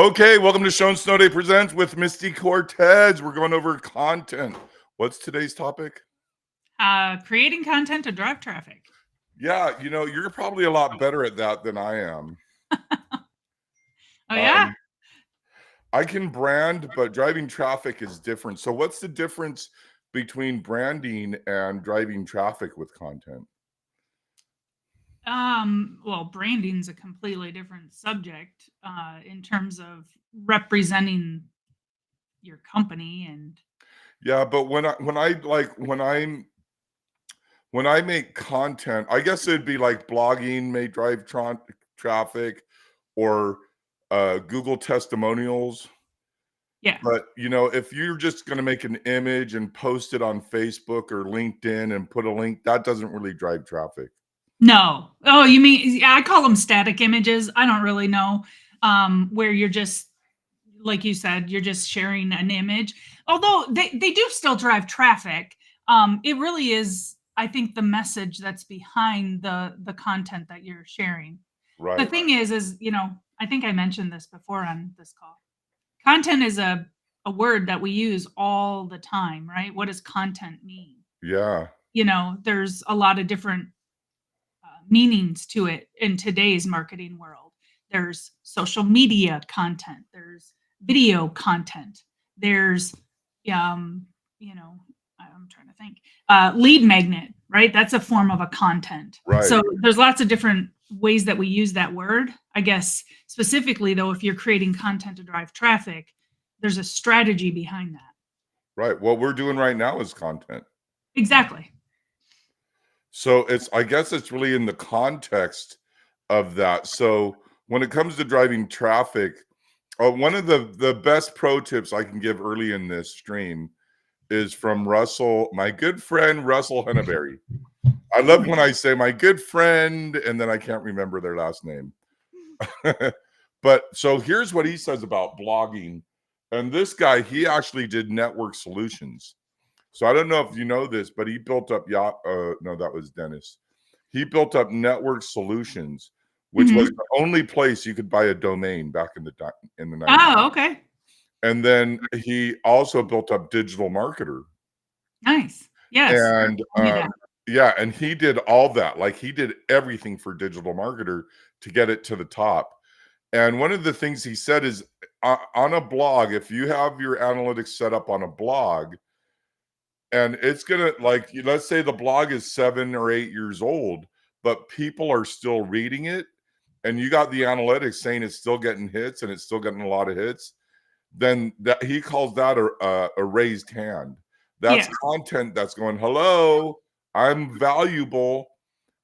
Okay, welcome to Sean Snow Day Presents with Misty Cortez. We're going over content. What's today's topic? Creating content to drive traffic. Yeah, you're probably a lot better at that than I am. Oh, yeah? I can brand, but driving traffic is different. So, what's the difference between branding and driving traffic with content? Well, branding's a completely different subject in terms of representing your company and Yeah, but when I make content, I guess it'd be like blogging may drive traffic, or Google testimonials. yeah. But, if you're just gonna make an image and post it on Facebook or LinkedIn and put a link, that doesn't really drive traffic. No. Oh, you mean yeah, I call them static images. I don't really know where you're just like you said, you're just sharing an image. Although they do still drive traffic. It really is, I think, the message that's behind the content that you're sharing. The Right, thing is, I think I mentioned this before on this call. Content is a word that we use all the time, right? What does content mean? yeah, There's a lot of different meanings to it in today's marketing world. There's social media content, there's video content, there's, you know, I'm trying to think, lead magnet, right? That's a form of a content. right, So there's lots of different ways that we use that word. I guess specifically though, if you're creating content to drive traffic, there's a strategy behind that. right. What we're doing right now is content. Exactly. So I guess it's really in the context of that. So when it comes to driving traffic, one of the best pro tips I can give early in this stream is from my good friend Russell Henneberry. I love when I say my good friend and then I can't remember their last name. But so here's what he says about blogging. And this guy, he actually did network solutions. So I don't know if you know this, but he built up no, that was Dennis. He built up Network Solutions, which was Mhm. the only place you could buy a domain back in the 90s. Oh, okay. And then he also built up Digital Marketer. Nice. Yes. And Tell me that. yeah, and he did all that. Like he did everything for Digital Marketer to get it to the top. And one of the things he said is on a blog, if you have your analytics set up on a blog, and it's gonna, like, let's say the blog is 7 or 8 years old, but people are still reading it, and you got the analytics saying it's still getting hits and it's still getting a lot of hits, then that he calls that a raised hand. That's Yes. content that's going, hello, I'm valuable,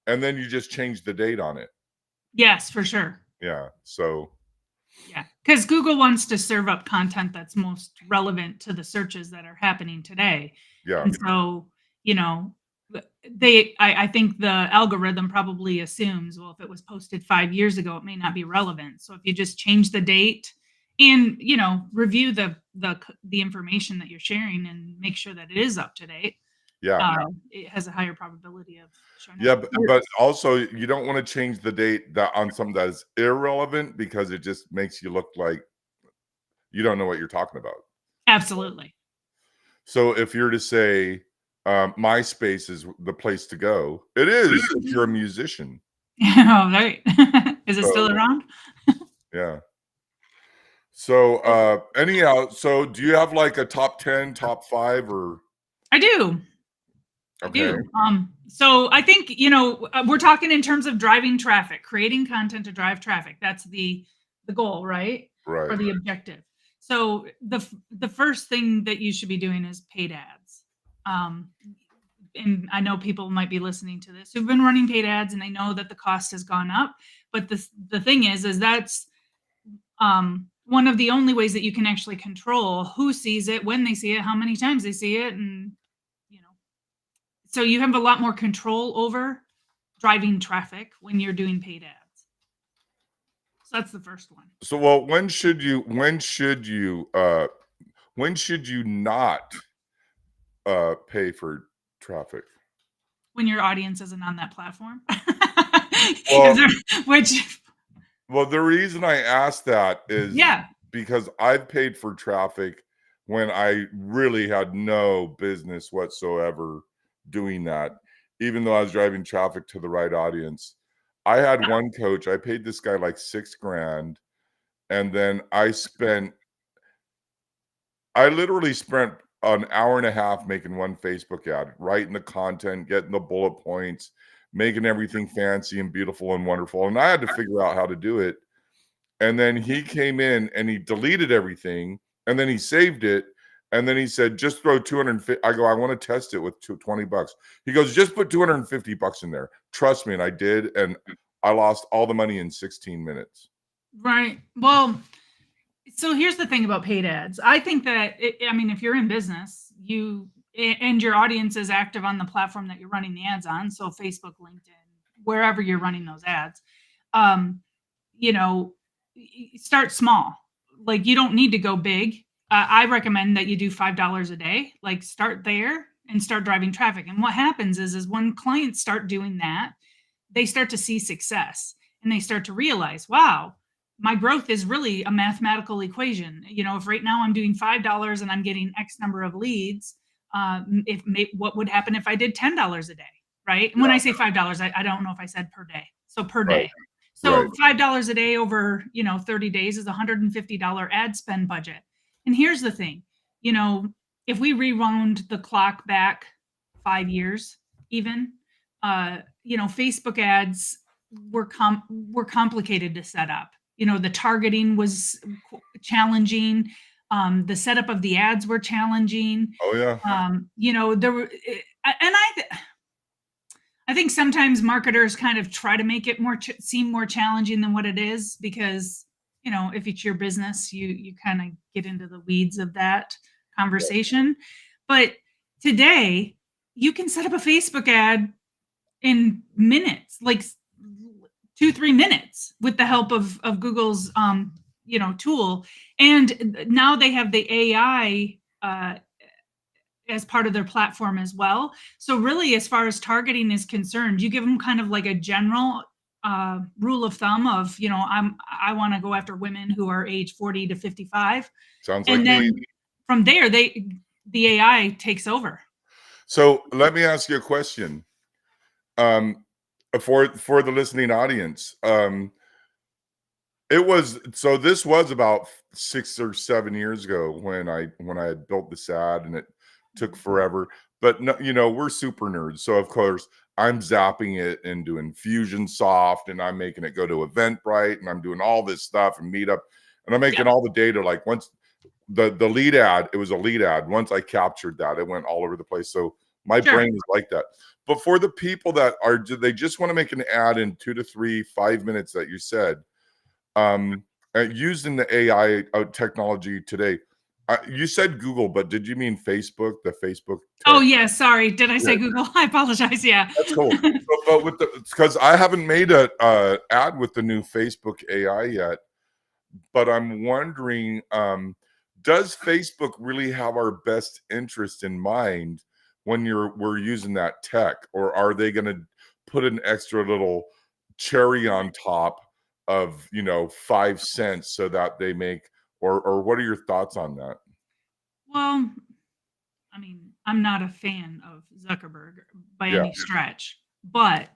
and then you just change the date on it. Yes, for sure. Yeah. So Yeah, because Google wants to serve up content that's most relevant to the searches that are happening today. yeah. And so, you know, I think the algorithm probably assumes, well, if it was posted 5 years ago, it may not be relevant. So if you just change the date and, review the information that you're sharing and make sure that it is up to date, Yeah. it has a higher probability of showing Yeah, up. but also you don't want to change the date that on something that is irrelevant, because it just makes you look like you don't know what you're talking about. Absolutely. So if you're to say MySpace is the place to go, it is if you're a musician. Oh, right. Is it still So around? yeah. So anyhow, so do you have like a top 10, top 5, or I do. I okay? do. So I think, we're talking in terms of driving traffic, creating content to drive traffic. That's the goal, right? Right. Or the objective. So the first thing that you should be doing is paid ads. And I know people might be listening to this who've been running paid ads and they know that the cost has gone up. But the thing is that's one of the only ways that you can actually control who sees it, when they see it, how many times they see it, and you know so you have a lot more control over driving traffic when you're doing paid ads. So that's the first one. So well, when should you not pay for traffic? When your audience isn't on that platform. Well, Which well, the reason I asked that is yeah. because I've paid for traffic when I really had no business whatsoever doing that, even though I was driving traffic to the right audience. I had one coach, I paid this guy like 6 grand, and then I literally spent an hour and a half making one Facebook ad, writing the content, getting the bullet points, making everything fancy and beautiful and wonderful. And I had to figure out how to do it. And then he came in and he deleted everything and then he saved it. And then he said, just throw 250. I go, I want to test it with 20 bucks. He goes, just put 250 bucks in there. Trust me. And I did. And I lost all the money in 16 minutes. Right. Well, so here's the thing about paid ads. I think that, I mean, if you're in business, and your audience is active on the platform that you're running the ads on, so Facebook, LinkedIn, wherever you're running those ads, you know, start small. Like, you don't need to go big. I recommend that you do $5 a day. Like, start there and start driving traffic. And what happens is when clients start doing that, they start to see success and they start to realize, wow, my growth is really a mathematical equation. You know, if right now I'm doing $5 and I'm getting X number of leads, what would happen if I did $10 a day, right? And when I say $5, I don't know if I said per day. So per day. So $5 a day over, 30 days is $150 ad spend budget. And here's the thing, if we rewound the clock back 5 years, even, Facebook ads were complicated to set up. The targeting was challenging. The setup of the ads were challenging. Oh yeah. There were, and I think sometimes marketers kind of try to make it seem more challenging than what it is, because, if it's your business, you kind of get into the weeds of that conversation. But today you can set up a Facebook ad in minutes, like 2-3 minutes, with the help of Google's, tool. And now they have the AI, as part of their platform as well. So really, as far as targeting is concerned, you give them kind of like a general rule of thumb of, I want to go after women who are age 40 to 55. Sounds like and then me. From there, the AI takes over. So let me ask you a question. For the listening audience, this was about 6 or 7 years ago when I had built this ad, and it took forever. But no, we're super nerds, so of course I'm zapping it into Infusionsoft, and I'm making it go to Eventbrite, and I'm doing all this stuff and Meetup, and I'm making all the data. Like, once the lead ad, it was a lead ad. Once I captured that, it went all over the place. So my brain is like that. But for the people that they just want to make an ad in 2 to 3, 5 minutes that you said, using the AI technology today. You said Google, but did you mean Facebook? The Facebook? Oh yeah, sorry. Did I say Google? I apologize. Yeah, that's cool. But because I haven't made a ad with the new Facebook AI yet, but I'm wondering, does Facebook really have our best interest in mind when we're using that tech, or are they going to put an extra little cherry on top of 5 cents so that they make, or what are your thoughts on that? Well, I mean, I'm not a fan of Zuckerberg by any stretch, but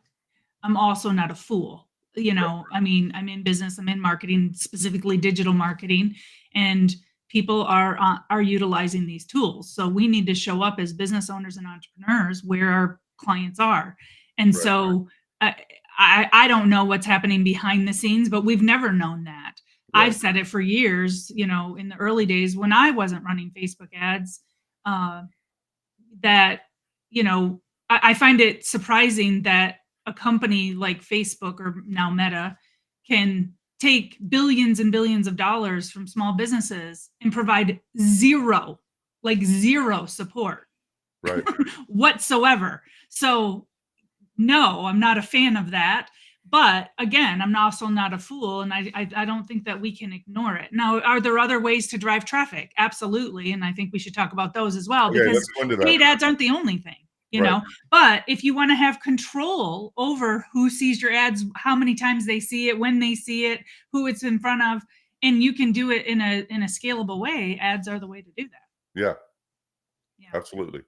I'm also not a fool. I mean, I'm in business, I'm in marketing, specifically digital marketing, and people are utilizing these tools. So we need to show up as business owners and entrepreneurs where our clients are. And so I don't know what's happening behind the scenes, but we've never known that. I've said it for years, in the early days when I wasn't running Facebook ads, that, I find it surprising that a company like Facebook, or now Meta, can take billions and billions of dollars from small businesses and provide zero support whatsoever. So no, I'm not a fan of that. But again, I'm also not a fool, and I don't think that we can ignore it. Now, are there other ways to drive traffic? Absolutely, and I think we should talk about those as well, because paid ads aren't the only thing, you know. But if you want to have control over who sees your ads, how many times they see it, when they see it, who it's in front of, and you can do it in a scalable way, ads are the way to do that. Yeah, Yeah. absolutely.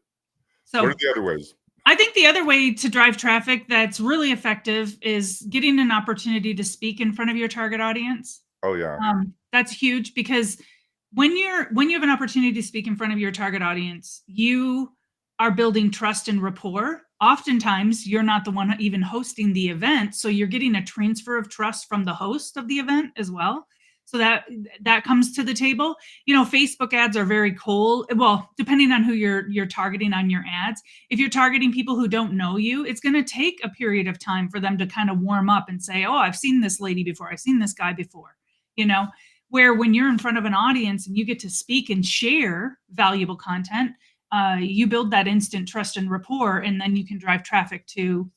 So What are the other ways? I think the other way to drive traffic that's really effective is getting an opportunity to speak in front of your target audience. Oh yeah. That's huge because when you have an opportunity to speak in front of your target audience, you are building trust and rapport. Oftentimes, you're not the one even hosting the event, so you're getting a transfer of trust from the host of the event as well. So that comes to the table. Facebook ads are very cold. Well, depending on who you're targeting on your ads. If you're targeting people who don't know you, it's going to take a period of time for them to kind of warm up and say, "Oh, I've seen this lady before. I've seen this guy before." You know, where when you're in front of an audience and you get to speak and share valuable content, you build that instant trust and rapport, and then you can drive traffic to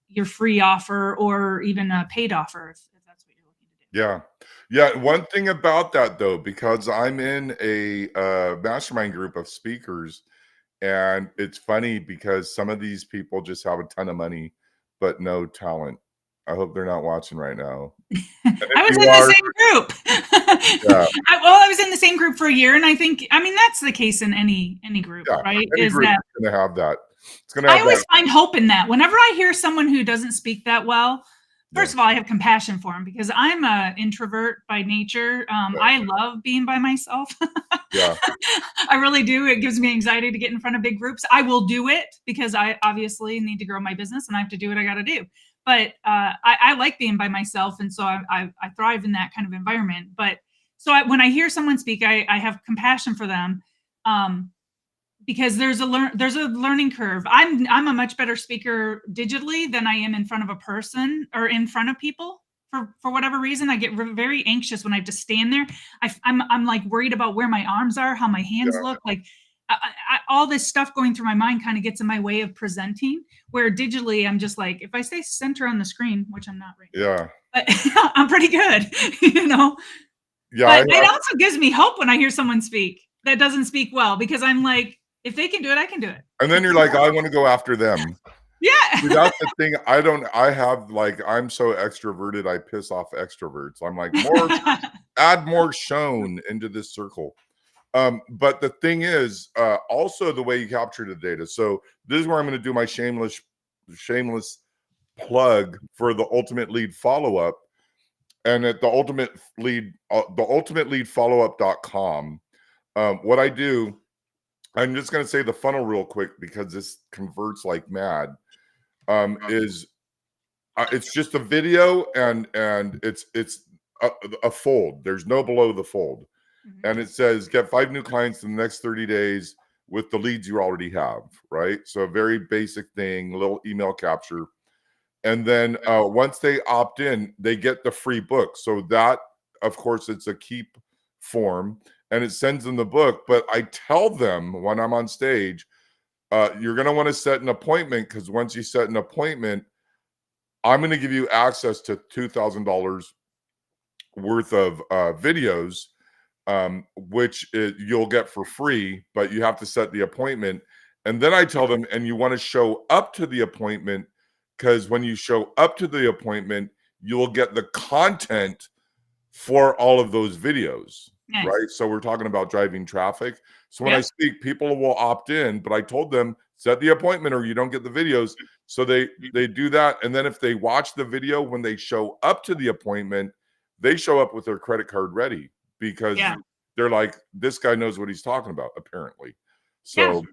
your free offer or even a paid offer if that's what you're looking to do. Yeah. Yeah. One thing about that though, because I'm in a mastermind group of speakers, and it's funny because some of these people just have a ton of money, but no talent. I hope they're not watching right now. And I if was you in the are, same group. yeah, I was in the same group for a year, and I mean, that's the case in any group, yeah, right? any Is group that is gonna have that. It's gonna I have always that. find hope in that. Whenever I hear someone who doesn't speak that well, Yeah, first of all, I have compassion for them because I'm a introvert by nature. yeah, I love being by myself. yeah, I really do. It gives me anxiety to get in front of big groups. I will do it because I obviously need to grow my business and I have to do what I got to do. But I like being by myself, and so I thrive in that kind of environment. But when I hear someone speak, I have compassion for them. Because there's a learning curve. I'm a much better speaker digitally than I am in front of a person or in front of people. For whatever reason, I get very anxious when I have to stand there. I'm like worried about where my arms are, how my hands yeah, look. Like all this stuff going through my mind kind of gets in my way of presenting. Where digitally, I'm just like, if I stay center on the screen, which I'm not right now, yeah, but I'm pretty good, you know. yeah. But it also gives me hope when I hear someone speak that doesn't speak well because I'm like, if they can do it, I can do it. And then you're like, I want to go after them. See, Yeah. that's the thing. I have like, I'm so extroverted, I piss off extroverts. I'm like, add more shown into this circle. But the thing is, also the way you capture the data. So this is where I'm going to do my shameless plug for the Ultimate Lead Follow-Up. And at the ultimate lead follow-up.com, what I do, I'm just going to say the funnel real quick because this converts like mad. Is It's just a video and it's a fold. There's no below the fold, Mhm. and it says get 5 new clients in the next 30 days with the leads you already have. Right, so a very basic thing, little email capture, and then once they opt in, they get the free book. So that, of course, it's a keep form, and it sends them the book. But I tell them when I'm on stage, you're going to want to set an appointment because once you set an appointment, I'm going to give you access to $2,000 worth of videos, which you'll get for free, but you have to set the appointment. And then I tell them, and you want to show up to the appointment because when you show up to the appointment, you will get the content for all of those videos. Nice. Right. So we're talking about driving traffic. So when I Yep. speak, people will opt in, but I told them set the appointment or you don't get the videos. So they do that. And then if they watch the video when they show up to the appointment, they show up with their credit card ready because Yeah. they're like, this guy knows what he's talking about, apparently. Yeah. So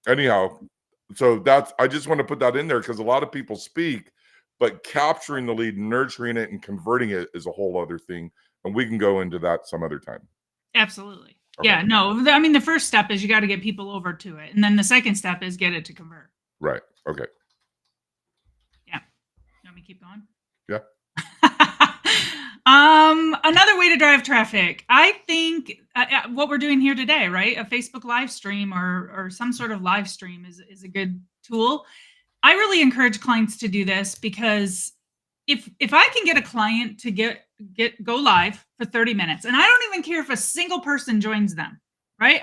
anyhow, so I just want to put that in there because a lot of people speak, but capturing the lead, nurturing it, and converting it is a whole other thing. And we can go into that some other time. Absolutely. Okay. Yeah. No, I mean, the first step is you got to get people over to it. And then the second step is get it to convert. Right. Okay. Yeah. You want me to keep going? Yeah. Another way to drive traffic. I think what we're doing here today, right? A Facebook live stream or some sort of live stream is a good tool. I really encourage clients to do this because if I can get a client to go live for 30 minutes, and I don't even care if a single person joins them, right?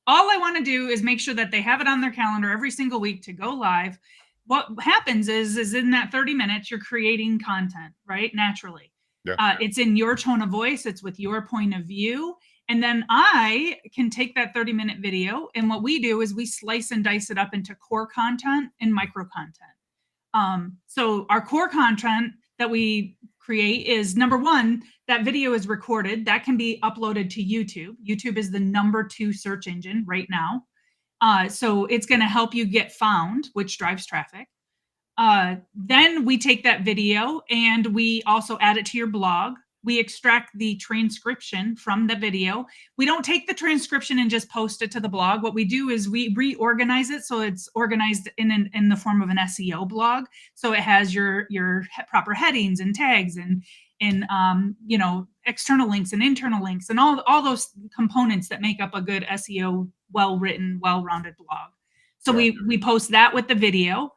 All I want to do is make sure that they have it on their calendar every single week to go live. What happens is in that 30 minutes, you're creating content, right? Naturally. Yeah. It's in your tone of voice, it's with your point of view. And then I can take that 30-minute video, and what we do is we slice and dice it up into core content and micro content. So our core content that we create is, number one, that video is recorded. That can be uploaded to YouTube. YouTube is the number 2 search engine right now. So it's going to help you get found, which drives traffic. Then we take that video and we also add it to your blog. We extract the transcription from the video. We don't take the transcription and just post it to the blog. What we do is we reorganize it so it's organized in the form of an SEO blog. So it has your proper headings and tags and you know, external links and internal links and all those components that make up a good SEO, well-written, well-rounded blog. So Yeah. we post that with the video.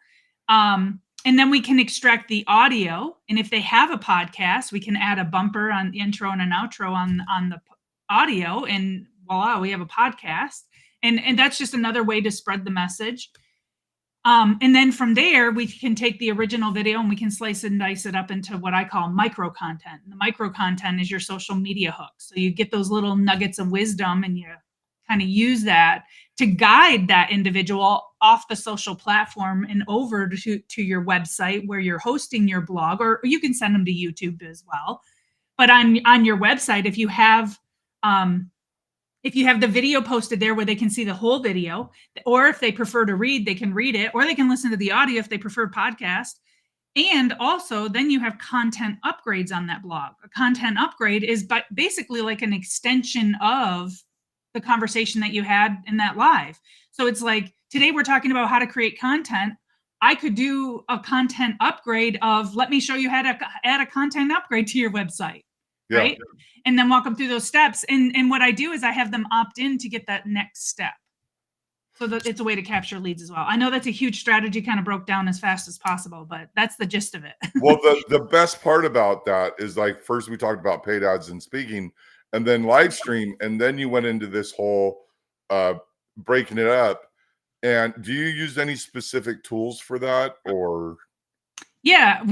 And then we can extract the audio. And if they have a podcast, we can add a bumper on the intro and an outro on the audio. And voila, we have a podcast. And that's just another way to spread the message. And then from there, we can take the original video and we can slice and dice it up into what I call micro content. And the micro content is your social media hook. So you get those little nuggets of wisdom and you kind of use that to guide that individual off the social platform and over to your website where you're hosting your blog, or you can send them to YouTube as well. But on your website, if you have the video posted there where they can see the whole video, or if they prefer to read, they can read it, or they can listen to the audio if they prefer podcast. And also then you have content upgrades on that blog. A content upgrade is basically like an extension of the conversation that you had in that live. So it's like, today we're talking about how to create content. I could do a content upgrade of, let me show you how to add a content upgrade to your website, Yeah. right? And then walk them through those steps. And what I do is I have them opt in to get that next step. So that it's a way to capture leads as well. I know that's a huge strategy, kind of broke down as fast as possible, but that's the gist of it. Well, the best part about that is, like, first we talked about paid ads and speaking, and then live stream, and then you went into this whole breaking it up. And do you use any specific tools for that, or? Yeah, a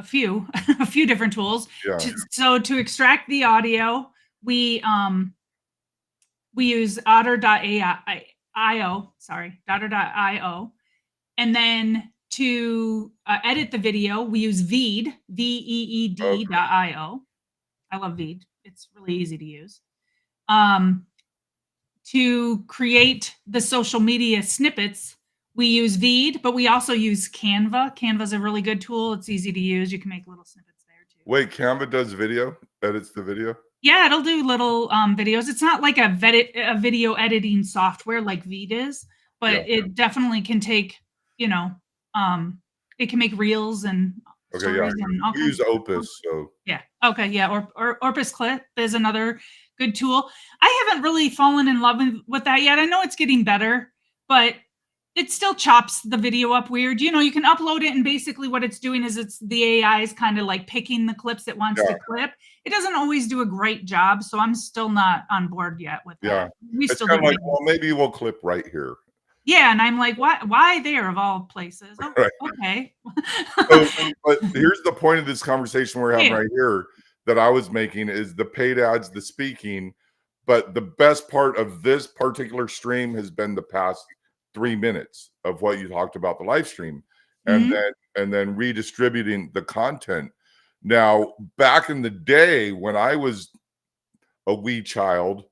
few a few different tools. Yeah. So to extract the audio, we use otter.io, otter.io. And then to edit the video, we use Veed, Veed.io. I love Veed. It's really easy to use. To create the social media snippets, we use Veed, but we also use Canva. Canva is a really good tool. It's easy to use. You can make little snippets there too. Wait, Canva does video? Edits the video? Yeah, it'll do little videos. It's not like a video editing software like Veed is, but it definitely can take, you know, it can make reels and Okay, yeah. and all We kinds use Opus, so Yeah. Okay. Yeah. Or Orpus Clip is another good tool. I haven't really fallen in love with that yet. I know it's getting better, but it still chops the video up weird. You know, you can upload it and basically what it's doing is it's the AI is kind of like picking the clips it wants to clip. It doesn't always do a great job, so I'm still not on board yet with that. yeah. We It's still kind do of like, well, maybe we'll clip right here. Yeah, and I'm like, why there of all places? Oh, Right. okay. But here's the point of this conversation we're having Yeah. right here that I was making is the paid ads, the speaking. But the best part of this particular stream has been the past 3 minutes of what you talked about the live stream, and then redistributing the content. Now, back in the day when I was a wee child,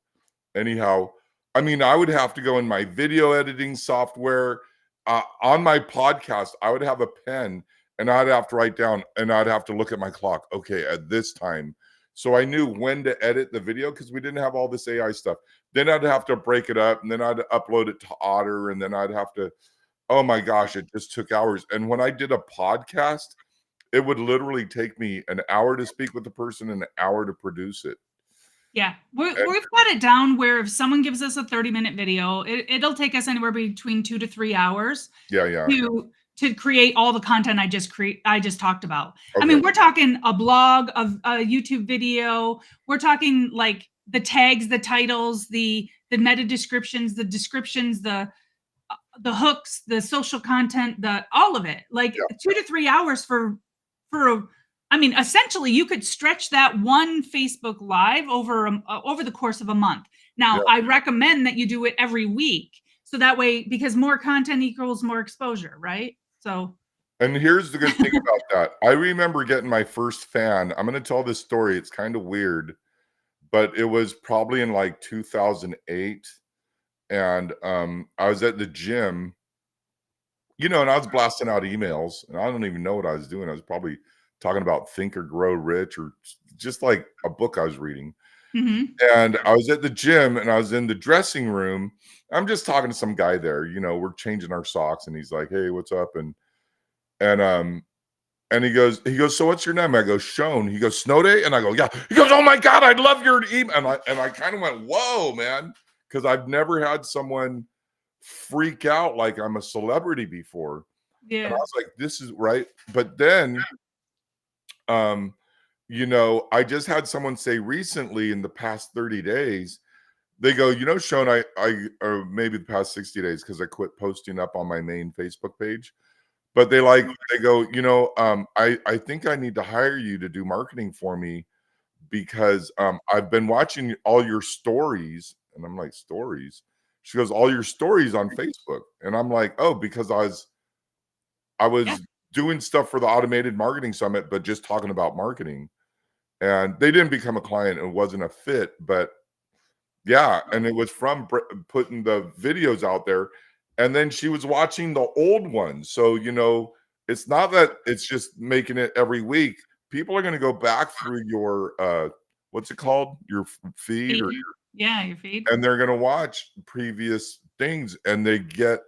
anyhow, I mean, I would have to go in my video editing software. On my podcast, I would have a pen and I'd have to write down and I'd have to look at my clock. Okay, at this time. So I knew when to edit the video because we didn't have all this AI stuff. Then I'd have to break it up and then I'd upload it to Otter and then I'd have to, oh my gosh, it just took hours. And when I did a podcast, it would literally take me an hour to speak with the person and an hour to produce it. Yeah, we've got it down where if someone gives us a 30-minute video, it'll take us anywhere between 2 to 3 hours Yeah. to create all the content I just talked about. Okay. I mean, we're talking a blog, a YouTube video. We're talking like the tags, the titles, the meta descriptions, the descriptions, the hooks, the social content, all of it. Like 2 to 3 hours for I mean, essentially, you could stretch that one Facebook Live over the course of a month. Yeah. Now, I recommend that you do it every week, so that way, because more content equals more exposure, right? So, And here's the good thing about that. I remember getting my first fan. I'm going to tell this story. It's kind of weird, but it was probably in like 2008. And I was at the gym, and I was blasting out emails, and I don't even know what I was doing. I was probably talking about Think or Grow Rich, or just like a book I was reading. mhm. And I was at the gym, and I was in the dressing room. I'm just talking to some guy there. We're changing our socks, and he's like, "Hey, what's up?" And he goes, "So what's your name?" I go, "Sean." He goes, "Snow Day?" And I go, "Yeah." He goes, "Oh my God, I love your email." And I kind of went, "Whoa, man," because I've never had someone freak out like I'm a celebrity before. And I Yeah. was like, "This is right." But then, um, I just had someone say recently in the past 30 days, they go, "Sean, or maybe the past 60 days, because I quit posting up on my main Facebook page." But they go, I think I need to hire you to do marketing for me because I've been watching all your stories. And I'm like, "Stories?" She goes, "All your stories on Facebook." And I'm like, "Oh, because I Yeah. was doing stuff for the Automated Marketing Summit, but just talking about marketing." And they didn't become a client. It wasn't a fit, but yeah, and it was from putting the videos out there, and then she was watching the old ones. So, it's not that it's just making it every week. People are gonna go back through your, what's it called? Your feed, or Feed. Yeah, your feed. and they're gonna watch previous things, and they get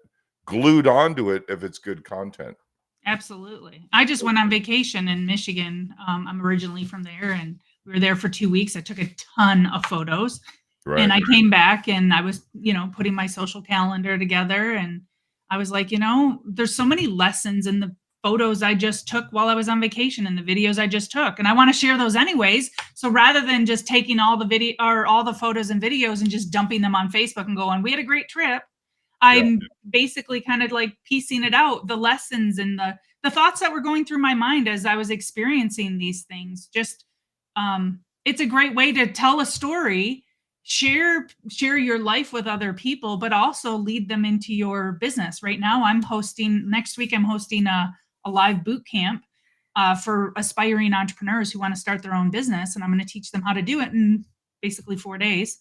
glued onto it if it's good content. Absolutely. I just went on vacation in Michigan. I'm originally from there, and we were there for 2 weeks. I took a ton of photos, and Right. I came back and I was, putting my social calendar together, and I was like, there's so many lessons in the photos I just took while I was on vacation and the videos I just took, and I want to share those anyways. So rather than just taking all the video or all the photos and videos and just dumping them on Facebook and going, "We had a great trip," Yeah. I'm basically kind of like piecing it out, the lessons and the thoughts that were going through my mind as I was experiencing these things. Just it's a great way to tell a story, share your life with other people, but also lead them into your business. Right now, I'm hosting next week. I'm hosting a live boot camp for aspiring entrepreneurs who want to start their own business, and I'm going to teach them how to do it in basically 4 days.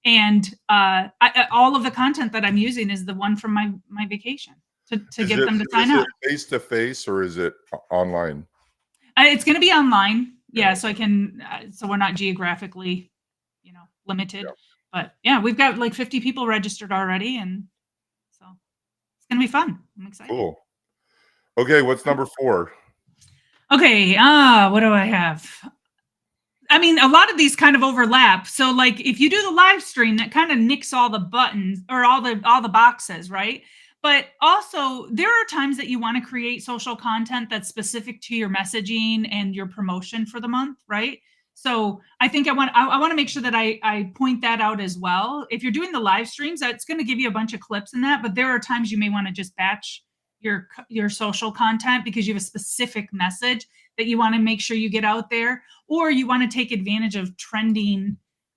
And all of the content that I'm using is the one from my vacation to Is get it them to sign is it up. face to face, or is it online? It's going to be online, yeah, Yeah. so I can so we're not geographically, limited. Yeah. But yeah, we've got like 50 people registered already, and so it's going to be fun. I'm excited. Cool. Okay, what's number 4? Okay, what do I have? I mean, a lot of these kind of overlap. So like if you do the live stream, that kind of nicks all the buttons or all the boxes, right? But also there are times that you want to create social content that's specific to your messaging and your promotion for the month, right? So I think I want to make sure that I point that out as well. If you're doing the live streams, that's going to give you a bunch of clips in that, but there are times you may want to just batch your social content because you have a specific message that you want to make sure you get out there, or you want to take advantage of trending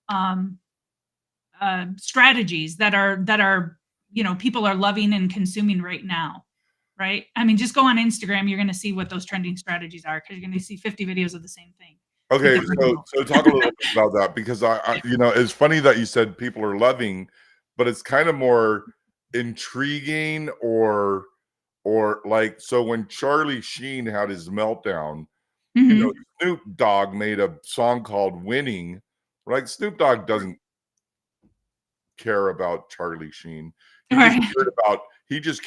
um, strategies that are people are loving and consuming right now, right? I mean, just go on Instagram, you're going to see what those trending strategies are because you're going to see 50 videos of the same thing with Okay, different so angles. so talk a little bit about that, because it's funny that you said people are loving, but it's kind of more intriguing, or like, so when Charlie Sheen had his meltdown, Hmm. Snoop Dogg made a song called Winning. Like, Snoop Dogg doesn't care about Charlie Sheen. He just Right.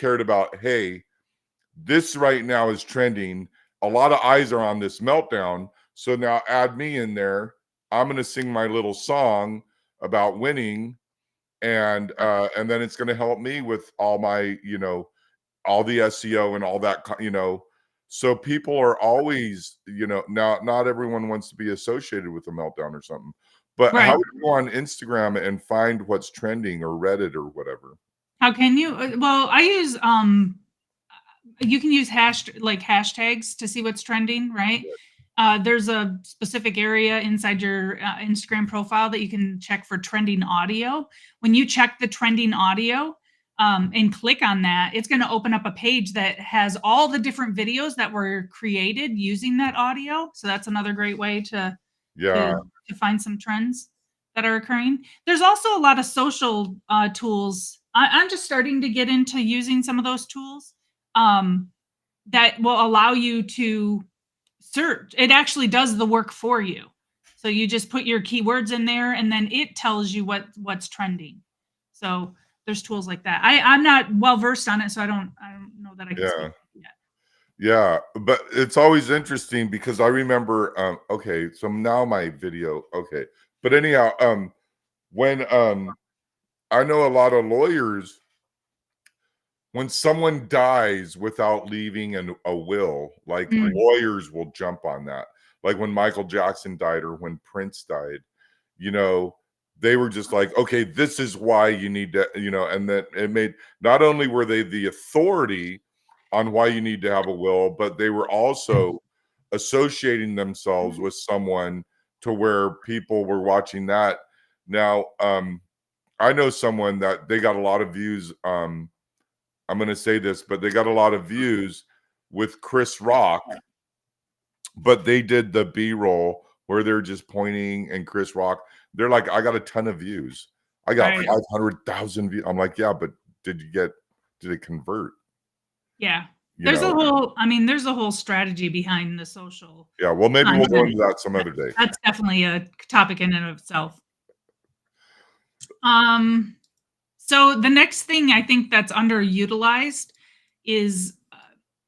cared about, hey, this right now is trending. A lot of eyes are on this meltdown. So now add me in there. I'm going to sing my little song about winning, and then it's going to help me with all my, all the SEO and all that, so people are always, now not everyone wants to be associated with a meltdown or something. But how Right. would you go on Instagram and find what's trending, or Reddit or whatever? How can you? Well, I use you can use hashtags to see what's trending, right? There's a specific area inside your Instagram profile that you can check for trending audio. When you check the trending audio and click on that, it's going to open up a page that has all the different videos that were created using that audio. So that's another great way to Yeah. to find some trends that are occurring. There's also a lot of social tools. I'm just starting to get into using some of those tools that will allow you to search. It actually does the work for you. So you just put your keywords in there, and then it tells you what's trending. So there's tools like that. I'm not well versed on it, so I don't know that I can speak Yeah. to it yet. Yeah, but it's always interesting because I remember okay, so now my video, okay. But anyhow, when I know a lot of lawyers, when someone dies without leaving a will, like Mm, lawyers will jump on that. Like when Michael Jackson died or when Prince died, you know, they were just like, okay, this is why you need to, and that it made, not only were they the authority on why you need to have a will, but they were also associating themselves with someone to where people were watching that. Now, I know someone that they got a lot of views. I'm going to say this, but they got a lot of views with Chris Rock, but they did the B-roll where they're just pointing and Chris Rock. They're like, I got a ton of views. I got right. 500,000 views. I'm like, yeah, but did it convert? Yeah. You There's a know? whole I mean, there's a whole strategy behind the social Yeah. Well, maybe we'll go content. into that some other day. That's definitely a topic in and of itself. Um, so the next thing I think that's underutilized is,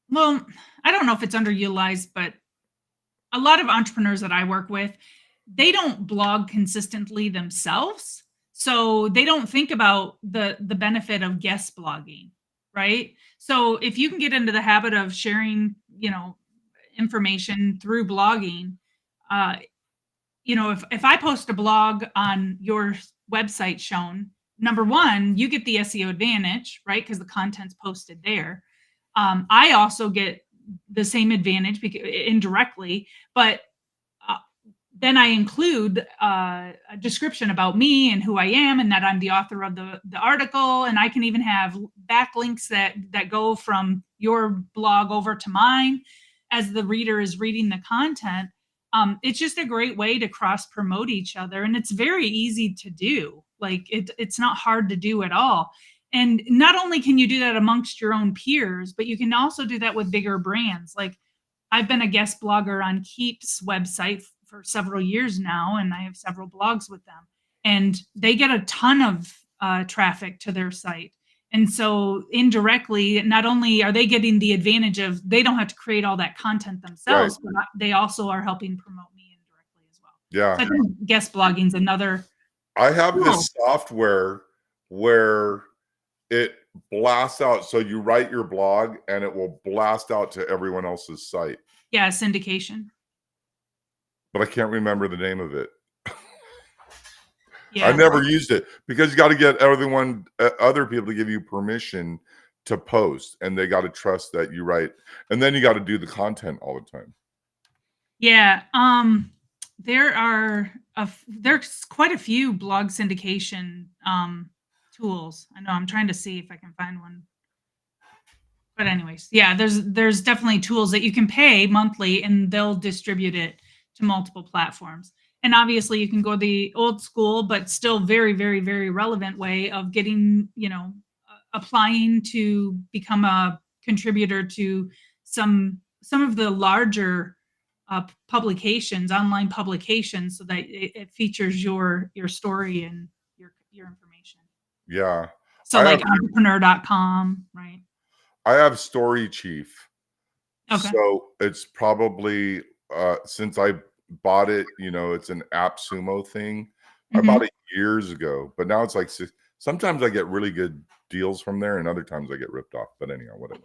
well, I don't know if it's underutilized, but a lot of entrepreneurs that I work with, they don't blog consistently themselves. So they don't think about the benefit of guest blogging, right? So if you can get into the habit of sharing, information through blogging, uh, if I post a blog on your website shown, number one, you get the SEO advantage, right? Because the content's posted there. I also get the same advantage indirectly, but uh, then I include a description about me and who I am, and that I'm the author of the article, and I can even have backlinks that go from your blog over to mine as the reader is reading the content. It's just a great way to cross promote each other, and it's very easy to do. Like it's not hard to do at all. And not only can you do that amongst your own peers, but you can also do that with bigger brands. Like I've been a guest blogger on Keep's website for several years now, and I have several blogs with them. And they get a ton of traffic to their site. And so indirectly, not only are they getting the advantage of they don't have to create all that content Right. themselves, but they also are helping promote me indirectly as well. Yeah. So I think guest blogging is another I have tool. this software where it blasts out. So you write your blog and it will blast out to everyone else's site. Yeah, syndication. But I can't remember the name of it. Yeah. I never used it because you got to get everyone, other people to give you permission to post, and they got to trust that you write, and then you got to do the content all the time. Yeah. There's quite a few blog syndication tools. I know I'm trying to see if I can find one. But anyways, yeah, there's definitely tools that you can pay monthly and they'll distribute it to multiple platforms. And obviously you can go the old school but still very very very relevant way of getting, applying to become a contributor to some of the larger publications, online publications, so that it features your story and your information. Yeah. So I like have entrepreneur.com, right? I have Story Chief. Okay. So it's probably since I bought it, it's an AppSumo thing. I bought Mhm. it years ago, but now it's like sometimes I get really good deals from there and other times I get ripped off. But anyhow, whatever.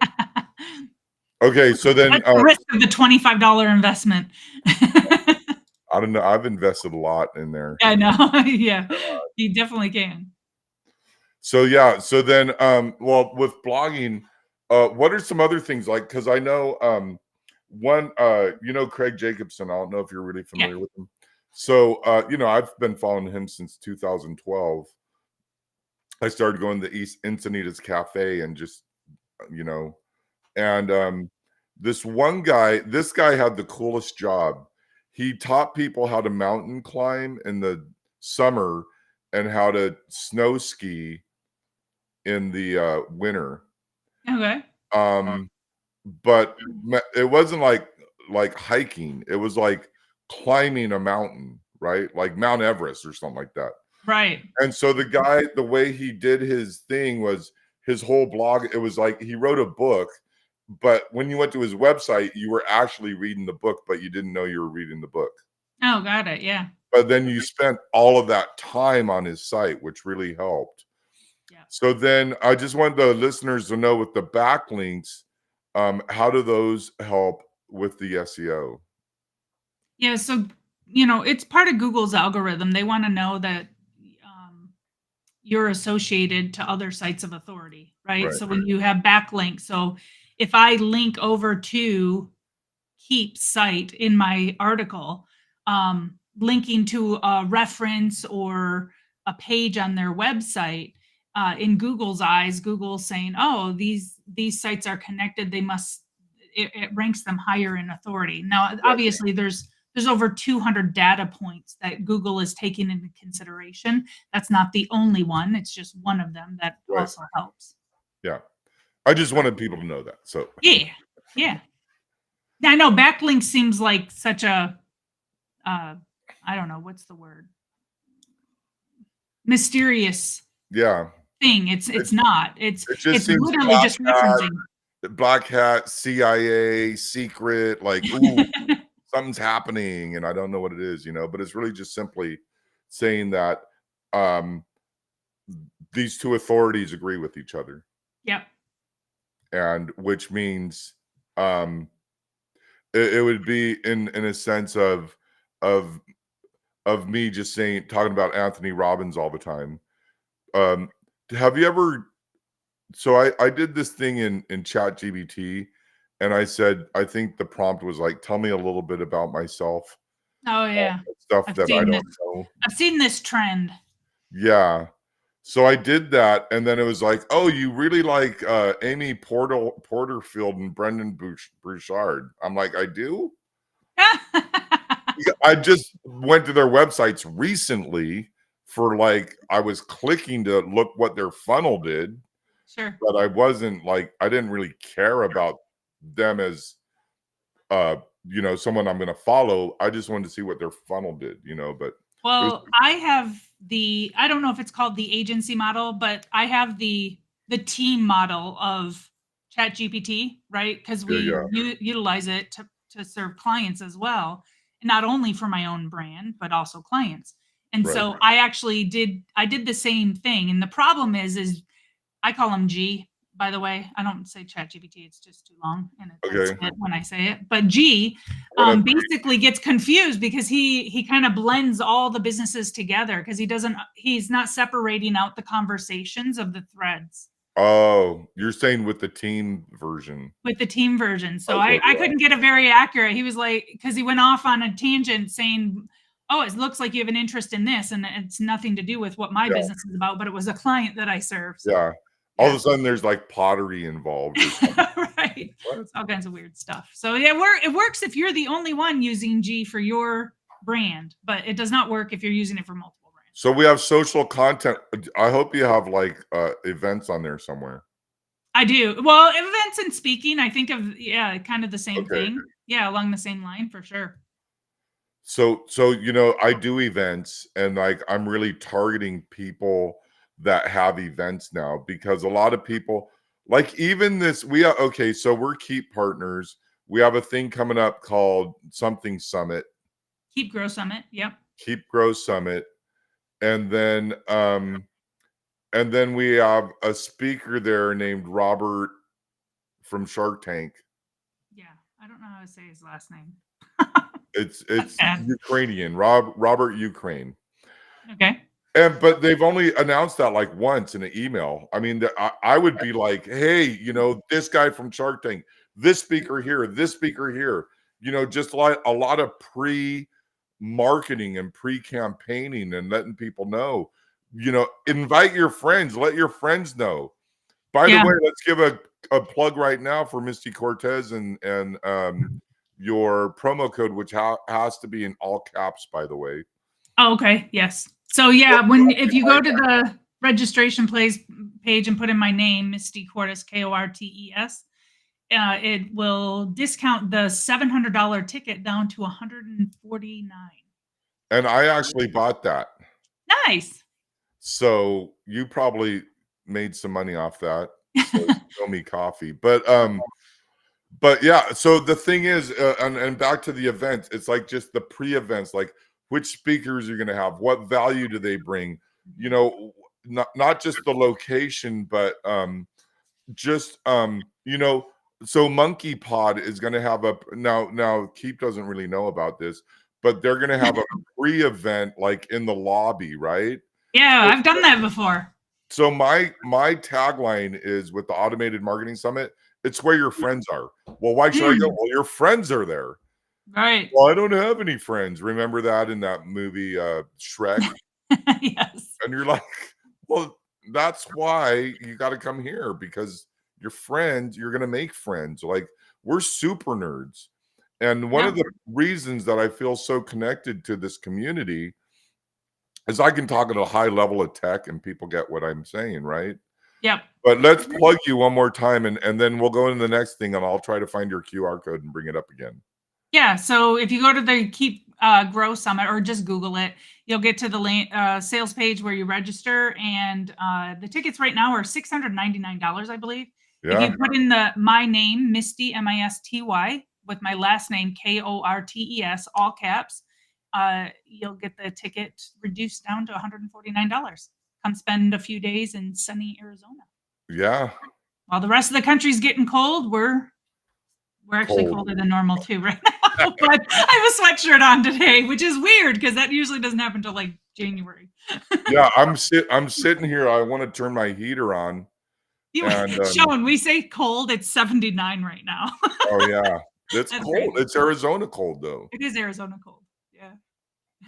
Okay, so then That's the risk of the $25 investment. I don't know. I've invested a lot in there. I know. Yeah. You definitely can. So yeah, so then well with blogging, what are some other things like, because I know one, Craig Jacobson. I don't know if you're really Yeah. familiar with him. So, I've been following him since 2012. I started going to East Encinitas Cafe and just, you know, and this guy had the coolest job. He taught people how to mountain climb in the summer and how to snow ski in the winter. Okay. But it wasn't like hiking. It was like climbing a mountain, right? Like Mount Everest or something like that. Right. And so the way he did his thing was his whole blog. It was like he wrote a book, but when you went to his website, you were actually reading the book, but you didn't know you were reading the book. Oh, got it. Yeah. But then you spent all of that time on his site, which really helped. Yeah. So then I just wanted the listeners to know with the backlinks, how do those help with the SEO? Yeah. So, it's part of Google's algorithm. They want to know that you're associated to other sites of authority, right? Right. So when you have backlinks, so if I link over to Keep's site in my article, linking to a reference or a page on their website, in Google's eyes, Google's saying, "Oh, these sites are connected. They must." It ranks them higher in authority. Now, obviously, there's over 200 data points that Google is taking into consideration. That's not the only one. It's just one of them that Right. also helps. Yeah. I just wanted people to know that. So Yeah, yeah. I know backlink seems like such a I don't know what's the word, mysterious yeah, thing. It's not. it just It's seems literally just referencing. black hat, CIA, secret, like, ooh, something's happening, and I don't know what it is, but it's really just simply saying that um, these two authorities agree with each other, Yep. and which means um, it would be in a sense of of me just talking about Anthony Robbins all the time. Um, have you ever? So I did this thing in ChatGPT, and I said I think the prompt was like, "Tell me a little bit about myself." Oh yeah. Stuff I've that I seen this. don't know. I've seen this trend. Yeah. So I did that, and then it was like, "Oh, you really like Amy Porterfield and Brendan Bouchard." I'm like, "I do." I just went to their websites recently for I was clicking to look what their funnel did, Sure. but I didn't really care about them as someone I'm gonna follow. I just wanted to see what their funnel did, but it was Well, I have I don't know if it's called the agency model, but I have the team model of ChatGPT, right? Because yeah, we yeah, utilize it to serve clients as well, and not only for my own brand, but also clients. And right. so I did the same thing. And the problem is I call him G, by the way. I don't say ChatGPT, it's just too long and I Okay. spit when I say it. But G What basically gets confused because he kind of blends all the businesses together because he's not separating out the conversations of the threads Oh, you're saying with the team version. with the team version. So Okay, I yeah. couldn't get it very accurate. He was like, because he went off on a tangent saying, "Oh, it looks like you have an interest in this, and it's nothing to do with what my Yeah. business is about, but it was a client that I serve." So, Yeah. All of a sudden there's pottery involved or something. right. What? It's all kinds of weird stuff. So yeah, it works if you're the only one using G for your brand, but it does not work if you're using it for multiple brands. So we have social content. I hope you have events on there somewhere. I do. Well, events and speaking, I think of kind of the same Okay. thing. Yeah, along the same line for sure. So I do events, and I'm really targeting people that have events now, because a lot of people, even this, okay, so we're Keep partners. We have a thing coming up called something Summit, Keep Grow Summit. Yep. Keep Grow Summit, and then we have a speaker there named Robert from Shark Tank. Yeah. I don't know how to say his last name. It's bad. Ukrainian, Robert Ukraine. Okay. But they've only announced that once in an email. I mean, I would be like, "Hey, this guy from Shark Tank, this speaker here, this speaker here. You know, just like a lot of pre-marketing and pre-campaigning and letting people know. You know, invite your friends, let your friends know. By the Yeah. way, let's give a plug right now for Misty Cortez and your promo code, which has to be in all caps, by the way. Oh, okay. Yes. So yeah, if you go to the registration page and put in my name, Misty Cortez, Kortes, it will discount the $700 ticket down to $149. And I actually bought that. Nice. So you probably made some money off that. So show me coffee. But yeah, so the thing is, and back to the event, it's like just the pre-events, like which speakers you're going to have, what value do they bring, you know, not just the location, but just you know, so Monkey Pod is going to have now Keep doesn't really know about this, but they're going to have a pre-event like in the lobby, right? Yeah, I've done that before. So my tagline is with the Automated Marketing Summit, it's where your friends are. Well, why should I go? Well, your friends are there. Right. Well, I don't have any friends. Remember that in that movie Shrek? Yes. And you're like, well, that's why you got to come here, because your friends, you're going to make friends. Like, we're super nerds. And one of the reasons that I feel so connected to this community is I can talk at a high level of tech and people get what I'm saying, right? Yep. But let's plug you one more time, and then we'll go into the next thing, and I'll try to find your QR code and bring it up again. Yeah. So if you go to the Keep Grow Summit, or just Google it, you'll get to the sales page where you register, and the tickets right now are $699, I believe. Yeah. If you put in my name, Misty, Misty, with my last name, Kortes, all caps, you'll get the ticket reduced down to $149. Come spend a few days in sunny Arizona. Yeah. While the rest of the country's getting cold, we're actually colder than normal too right now. But I have a sweatshirt on today, which is weird because that usually doesn't happen until like January. Yeah, I'm sitting here. I want to turn my heater on. Sean, we say cold. It's 79 right now. Oh yeah, it's cold. Crazy. It's Arizona cold though. It is Arizona cold. Yeah.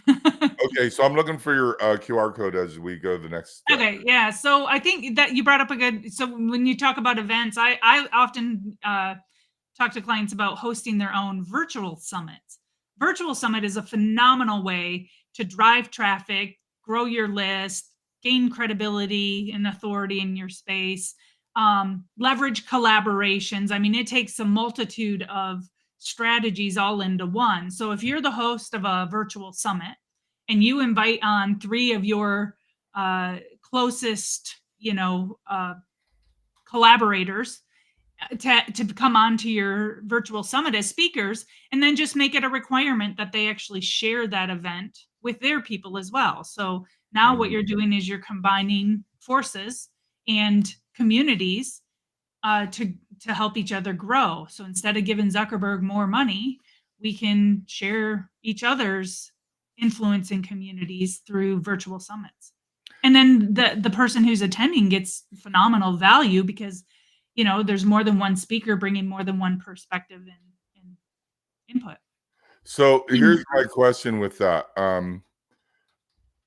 Okay, so I'm looking for your QR code as we go to the next step. Okay, yeah. So I think that you brought up a good. So when you talk about events, I often talk to clients about hosting their own virtual summits. Virtual Summit is a phenomenal way to drive traffic, grow your list, gain credibility and authority in your space, leverage collaborations. I mean, it takes a multitude of strategies all into one. So if you're the host of a virtual summit and you invite on 3 of your closest, collaborators to come onto your virtual summit as speakers, and then just make it a requirement that they actually share that event with their people as well. So now what you're doing is you're combining forces and communities to help each other grow. So instead of giving Zuckerberg more money, we can share each other's influence in communities through virtual summits. And then the person who's attending gets phenomenal value because there's more than one speaker bringing more than one perspective and input. So here's my question with that.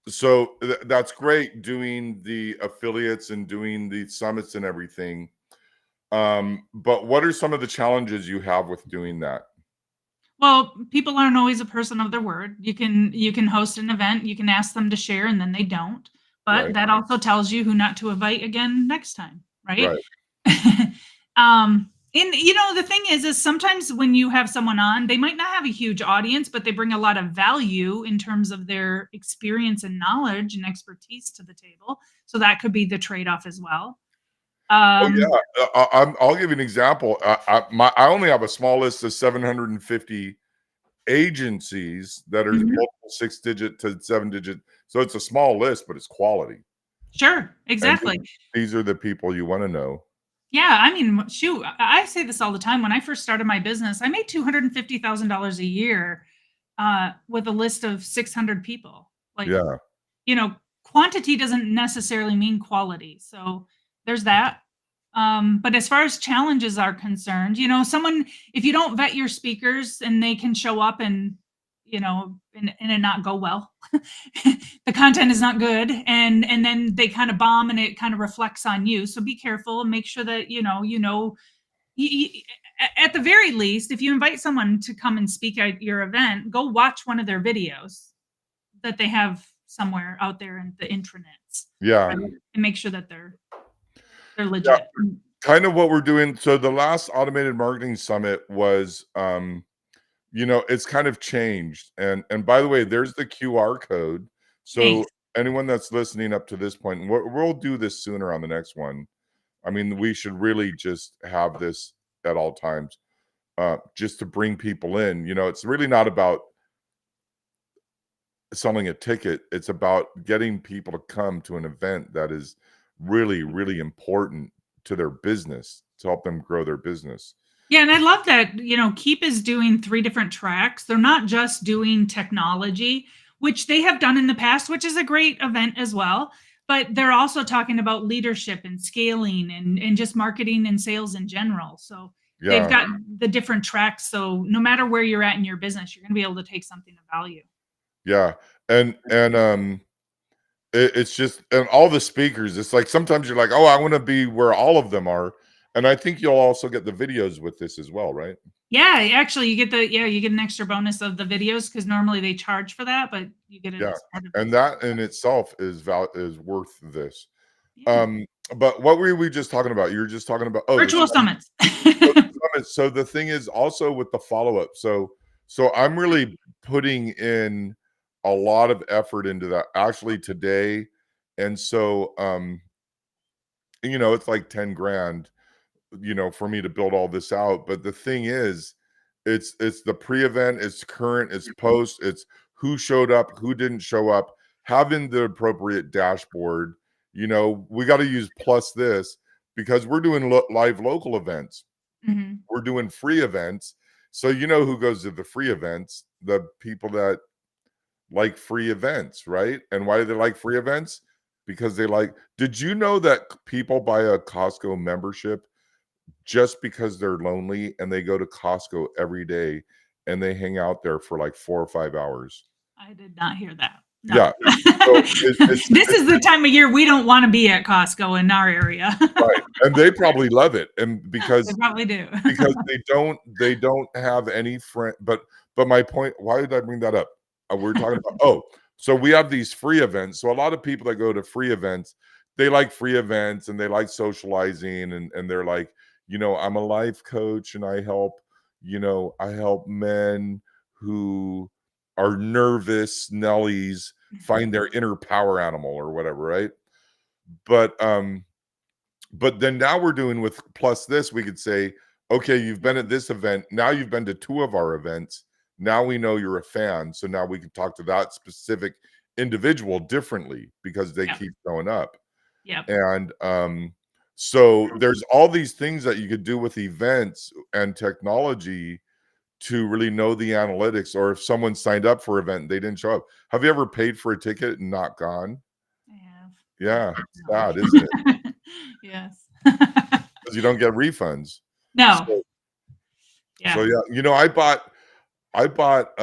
So that's great doing the affiliates and doing the summits and everything. But what are some of the challenges you have with doing that? Well, people aren't always a person of their word. You can host an event, you can ask them to share, and then they don't. But Right. that also tells you who not to invite again next time, right? Right. And the thing is sometimes when you have someone on, they might not have a huge audience, but they bring a lot of value in terms of their experience and knowledge and expertise to the table. So that could be the trade-off as well. Oh yeah, I'll give you an example. I only have a small list of 750 agencies that are multiple 6-digit to 7-digit. So it's a small list, but it's quality. Sure, exactly. And these are the people you want to know. Yeah, I mean, shoot, I say this all the time. When I first started my business, I made $250,000 a year with a list of 600 people. Like, Yeah. quantity doesn't necessarily mean quality. So there's that. But as far as challenges are concerned, if you don't vet your speakers and they can show up and, and it not go well, the content is not good. And then they kind of bomb and it kind of reflects on you. So be careful and make sure that, at the very least, if you invite someone to come and speak at your event, go watch one of their videos that they have somewhere out there in the intranets. Yeah. Right? And make sure that they're Yeah. legit. Kind of what we're doing. So the last automated marketing summit was, it's kind of changed. And by the way, there's the QR code. So Thanks. anyone that's listening up to this point, and we'll do this sooner on the next one. I mean, we should really just have this at all times, just to bring people in. It's really not about selling a ticket. It's about getting people to come to an event that is really, really important to their business, to help them grow their business. Yeah, and I love that, Keep is doing 3 different tracks. They're not just doing technology, which they have done in the past, which is a great event as well. But they're also talking about leadership and scaling and just marketing and sales in general. So they've Yeah. got the different tracks. So no matter where you're at in your business, you're going to be able to take something of value. Yeah. And it's just, and all the speakers, it's like sometimes you're like, oh, I want to be where all of them are. And I think you'll also get the videos with this as well, right? Yeah, actually you get an extra bonus of the videos because normally they charge for that, but you get it Yeah. as part of And it. that in itself is worth this. Yeah. But what were we just talking about? You were just talking about, the Virtual summits. summit. So the thing is also with the follow-up. So I'm really putting in a lot of effort into that actually today. And so it's like 10 grand, for me to build all this out. But the thing is, it's the pre-event, it's current, it's post, it's who showed up, who didn't show up, having the appropriate dashboard. We got to use plus this because we're doing live local events. Mhm. We're doing free events. So who goes to the free events? The people that like free events, right? And why do they like free events? Because did you know that people buy a Costco membership just because they're lonely and they go to Costco every day and they hang out there for like 4 or 5 hours? I did not hear that. No. Yeah. So This is the time of year we don't want to be at Costco in our area. right. And they probably love it. And They because probably do. they don't have any friend. But my point, why did I bring that up? We're talking about, so we have these free events. So a lot of people that go to free events, they like free events and they like socializing, and they're like, I'm a life coach and I help men who are nervous Nellies find their inner power animal or whatever, right? But then now we're doing with plus this, we could say, okay, you've been at this event. Now you've been to 2 of our events. Now we know you're a fan. So now we can talk to that specific individual differently because they Yep. keep showing up. Yep. And so there's all these things that you could do with events and technology to really know the analytics. Or if someone signed up for an event and they didn't show up. Have you ever paid for a ticket and not gone? I have. Yeah, it's sad, isn't it? Yes. Because you don't get refunds. No. So Yeah. yeah, I bought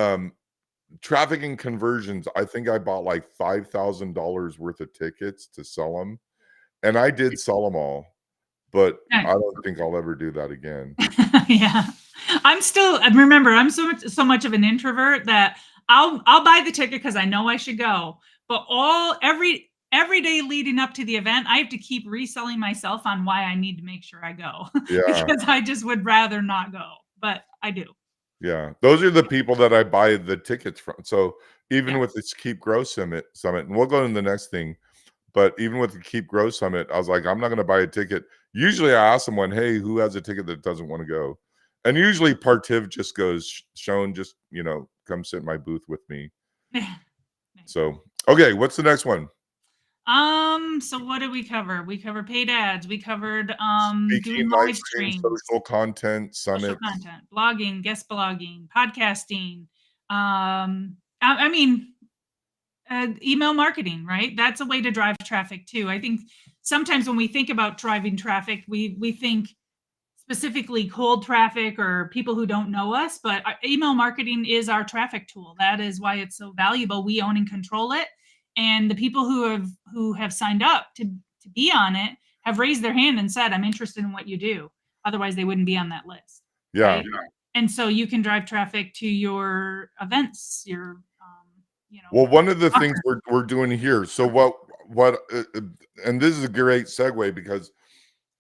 traffic and conversions. I think I bought like $5,000 worth of tickets to sell them, and I did sell them all. But Nice. I don't think I'll ever do that again. Yeah. I'm so much of an introvert that I'll buy the ticket because I know I should go. But every day leading up to the event, I have to keep reselling myself on why I need to make sure I go Yeah, because I just would rather not go, but I do. yeah. Those are the people that I buy the tickets from. So even Yeah. with this Keep Grow Summit, and we'll go to the next thing. But even with the Keep Grow Summit, I was like, I'm not going to buy a ticket. Usually I ask someone, hey, who has a ticket that doesn't want to go? And usually Partiv just goes, Sean, just, come sit in my booth with me. So, okay, what's the next one? So what did we cover? We covered paid ads. We covered Speaking, doing live live stream, streams, social content, social summit. content, blogging, guest blogging, podcasting. I mean, email marketing, right? That's a way to drive traffic too. I think sometimes when we think about driving traffic, we think specifically cold traffic or people who don't know us, but email marketing is our traffic tool. That is why it's so valuable. We own and control it, and the people who have signed up to be on it have raised their hand and said, "I'm interested in what you do." Otherwise, they wouldn't be on that list, Yeah. right? And so you can drive traffic to your events, your Well, one of the things we're doing here. So and this is a great segue because,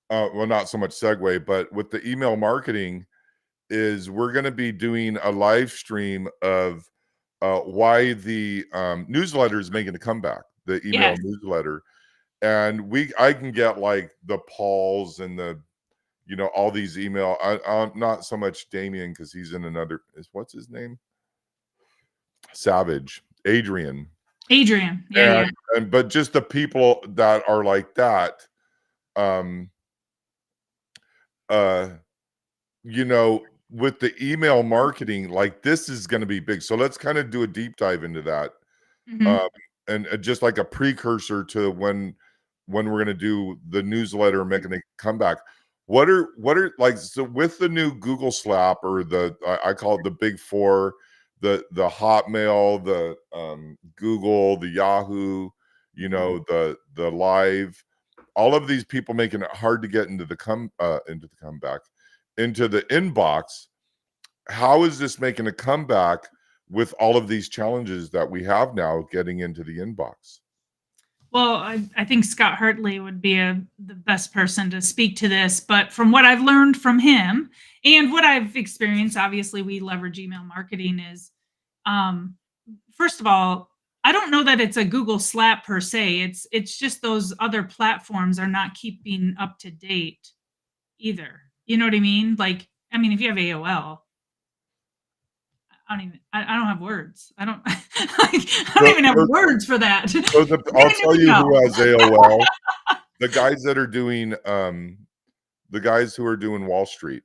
well, not so much segue, but with the email marketing is we're going to be doing a live stream of why the newsletter is making a comeback, the email newsletter, and I can get like the Pauls and the all these email. I'm not so much Damien because he's in another. What's his name? Savage. Adrian. Yeah. But just the people that are like that, with the email marketing, like this is going to be big. So let's kind of do a deep dive into that, and just like a precursor to when we're going to do the newsletter making a comeback. What are like, so with the new Google Slap, or I call it the big four, the Hotmail, the Google, the Yahoo, the Live, all of these people making it hard to get into the comeback, into the inbox. How is this making a comeback with all of these challenges that we have now getting into the inbox? Well, I think Scott Hartley would be the best person to speak to this. But from what I've learned from him and what I've experienced, obviously we leverage email marketing is, first of all, I don't know that it's a Google Slap per se. It's just those other platforms are not keeping up to date either. You know what I mean? Like, I mean, if you have AOL, I don't have words. I don't even have words for that. So I'll tell you who has AOL. The guys that are doing, the guys who are doing Wall Street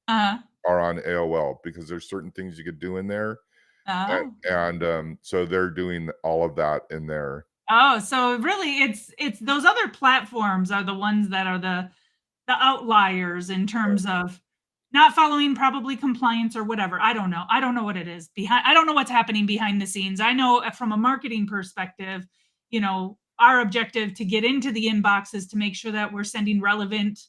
are on AOL because there's certain things you could do in there. And so they're doing all of that in there. Oh, so really it's those other platforms are the ones that are the outliers in terms of not following probably compliance or whatever. I don't know. I don't know what it is behind. I don't know what's happening behind the scenes. I know from a marketing perspective, our objective to get into the inbox is to make sure that we're sending relevant,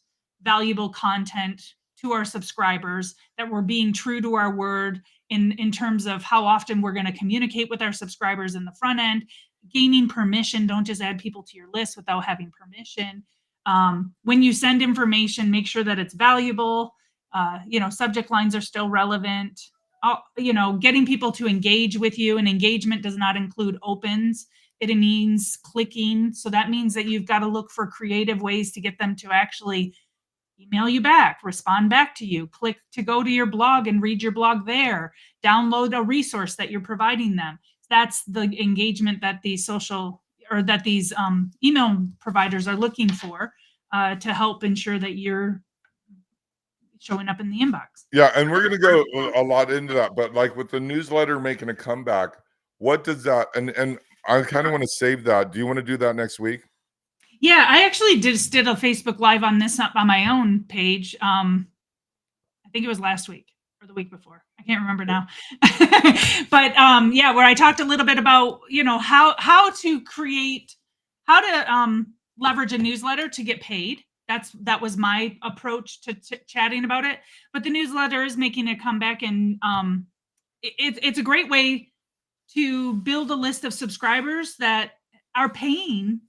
valuable content to our subscribers, that we're being true to our word in terms of how often we're going to communicate with our subscribers in the front end, gaining permission. Don't just add people to your list without having permission. When you send information, make sure that it's valuable. Subject lines are still relevant. Getting people to engage with you, and engagement does not include opens. It means clicking. So that means that you've got to look for creative ways to get them to actually email you back, respond back to you, click to go to your blog and read your blog there, download a resource that you're providing them. That's the engagement that these email providers are looking for to help ensure that you're showing up in the inbox. Yeah, and we're going to go a lot into that, but like with the newsletter making a comeback, what does that, and I kind of want to save that. Do you want to do that next week? Yeah, I actually just did a Facebook Live on this on my own page. I think it was last week or the week before. I can't remember now. But yeah, where I talked a little bit about, how to leverage a newsletter to get paid. That was my approach to chatting about it. But the newsletter is making a comeback, and it's a great way to build a list of subscribers that are paying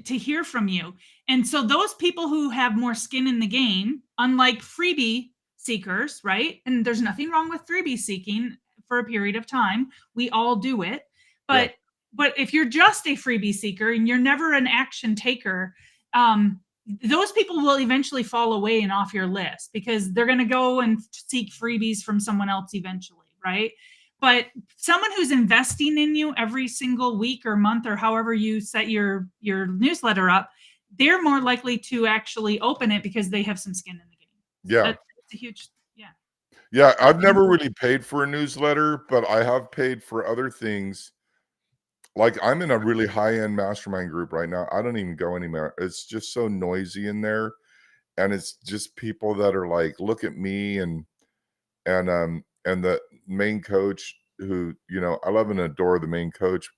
to hear from you. And so those people who have more skin in the game, unlike freebie seekers, right? And there's nothing wrong with freebie seeking for a period of time. We all do it. But if you're just a freebie seeker and you're never an action taker, those people will eventually fall away and off your list because they're going to go and seek freebies from someone else eventually, right? But someone who's investing in you every single week or month or however you set your newsletter up, they're more likely to actually open it because they have some skin in the game. Yeah. That's a huge, yeah. Yeah, I've never really paid for a newsletter, but I have paid for other things. like I'm in a really high-end mastermind group right now. I don't even go anywhere. It's just so noisy in there, and it's just people that are like, look at me and the main coach who, I love and adore the main coach,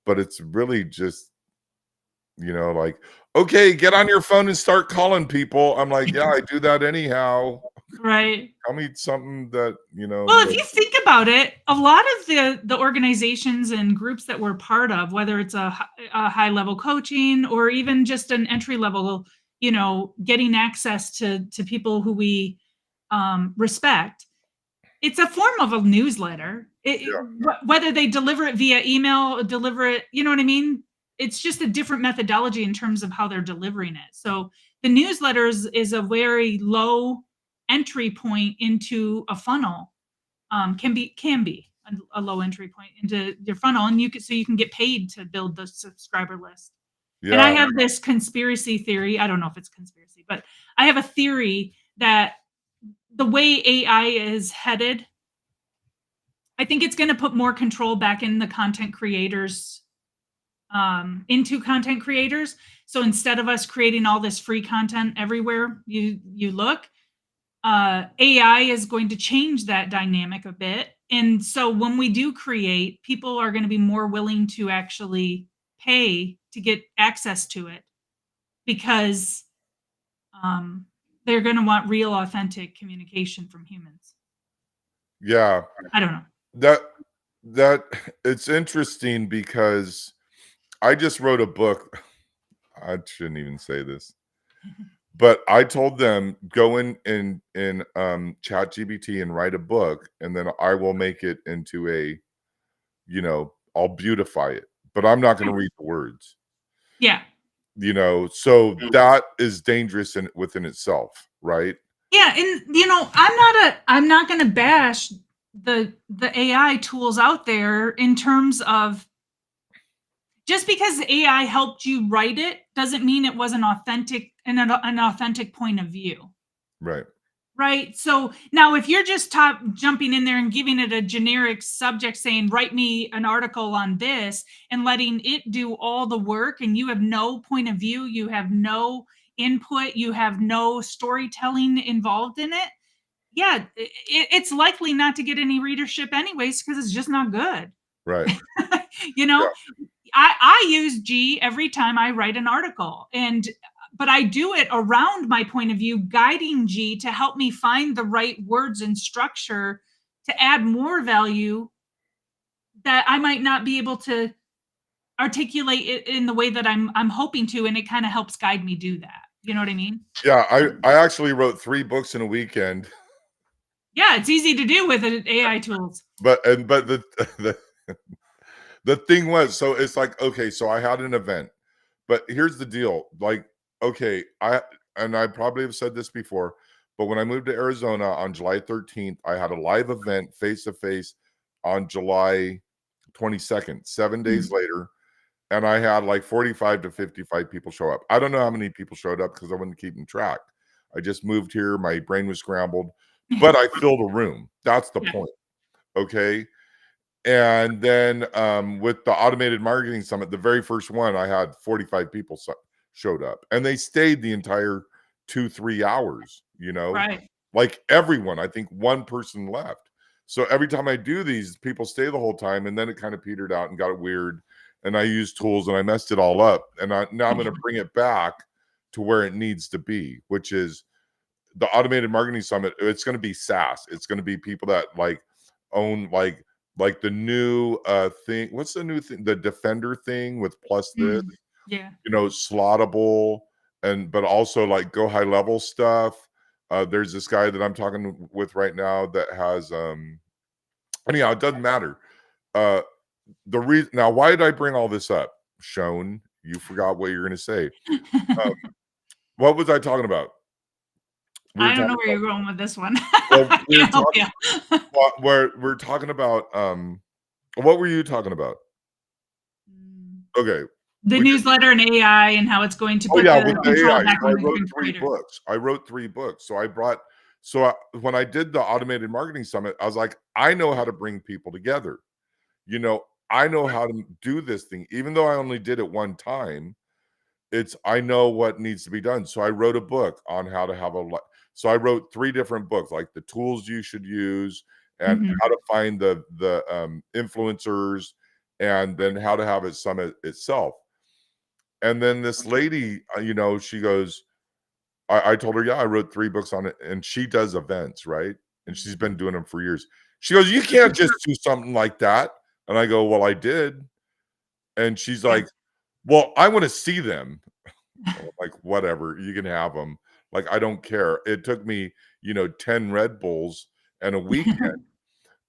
but it's really just, like, okay, get on your phone and start calling people. I'm like, yeah, I do that anyhow. Right. Tell me something that, Well, if you think about it, a lot of the organizations and groups that we're part of, whether it's a high level coaching or even just an entry level, getting access to people who we respect, it's a form of a newsletter. Whether they deliver it via email or deliver it, you know what I mean? It's just a different methodology in terms of how they're delivering it. So the newsletters is a very low entry point into a funnel. Can be a low entry point into your funnel, and you can get paid to build the subscriber list. And I yeah, have this conspiracy theory. I don't know if it's conspiracy, but I have a theory that the way AI is headed, I think it's going to put more control back in the content creators, into content creators. So instead of us creating all this free content everywhere you look, AI is going to change that dynamic a bit. And so when we do create, people are going to be more willing to actually pay to get access to it because they're going to want real, authentic communication from humans. yeah. I don't know. That it's interesting because I just wrote a book. I shouldn't even say this, but I told them go in ChatGPT and write a book, and then I will make it into I'll beautify it, but I'm not going to read the words. Yeah. So that is dangerous within itself, right? Yeah, and I'm not going to bash the AI tools out there in terms of just because AI helped you write it doesn't mean it was an authentic point of view. Right. Right. So now if you're just jumping in there and giving it a generic subject saying, write me an article on this and letting it do all the work and you have no point of view, you have no input, you have no storytelling involved in it. Yeah, it's likely not to get any readership anyways, because it's just not good. Right. you know, Yeah. I use G every time I write an article, but I do it around my point of view, guiding G to help me find the right words and structure to add more value that I might not be able to articulate it in the way that I'm hoping to, and it kind of helps guide me do that. You know what I mean? Yeah, I actually wrote 3 books in a weekend. Yeah, it's easy to do with AI tools. But the thing was, so it's like, okay, so I had an event, but here's the deal. Like, okay, I probably have said this before, but when I moved to Arizona on July 13th, I had a live event face to face on July 22nd, 7 days later, and I had like 45 to 55 people show up. I don't know how many people showed up because I wasn't keeping track. I just moved here, my brain was scrambled, but I filled a room. That's the point. Okay. And then with the automated marketing summit, the very first one, I had 45 people showed up, and they stayed the entire 2-3 hours. Right. Like everyone. I think one person left. So every time I do these, people stay the whole time, and then it kind of petered out and got weird. And I used tools and I messed it all up. And now I'm going to bring it back to where it needs to be, which is the automated marketing summit. It's going to be SaaS. It's going to be people that own like the new thing. What's the new thing? The Defender thing with plus this, Yeah. Slottable, but also like go high level stuff. There's this guy that I'm talking with right now that has anyhow, it doesn't matter. The reason now, why did I bring all this up? Shown, you forgot what you're going to say. What was I talking about? I don't know where you're going with this one. Well, I can't help you. we're talking about what were you talking about? Okay. The newsletter and AI and how it's going to put with the control AI. back So I on the wrote 3 creator. books. I wrote 3 books. When I did the automated marketing summit, I was like, I know how to bring people together. I know how to do this thing, even though I only did it one time. I know what needs to be done. So I wrote a book on how to have so I wrote 3 different books, like the tools you should use and Mhm. how to find the influencers and then how to have it summit itself. And then this lady, she goes, I told her, yeah, I wrote 3 books on it, and she does events, right? And she's been doing them for years. She goes, "You can't just do something like that." And I go, "Well, I did." And she's Yeah. like, "Well, I wanna see them." Like, "Whatever, you can have them. Like, I don't care. It took me, 10 Red Bulls and a weekend,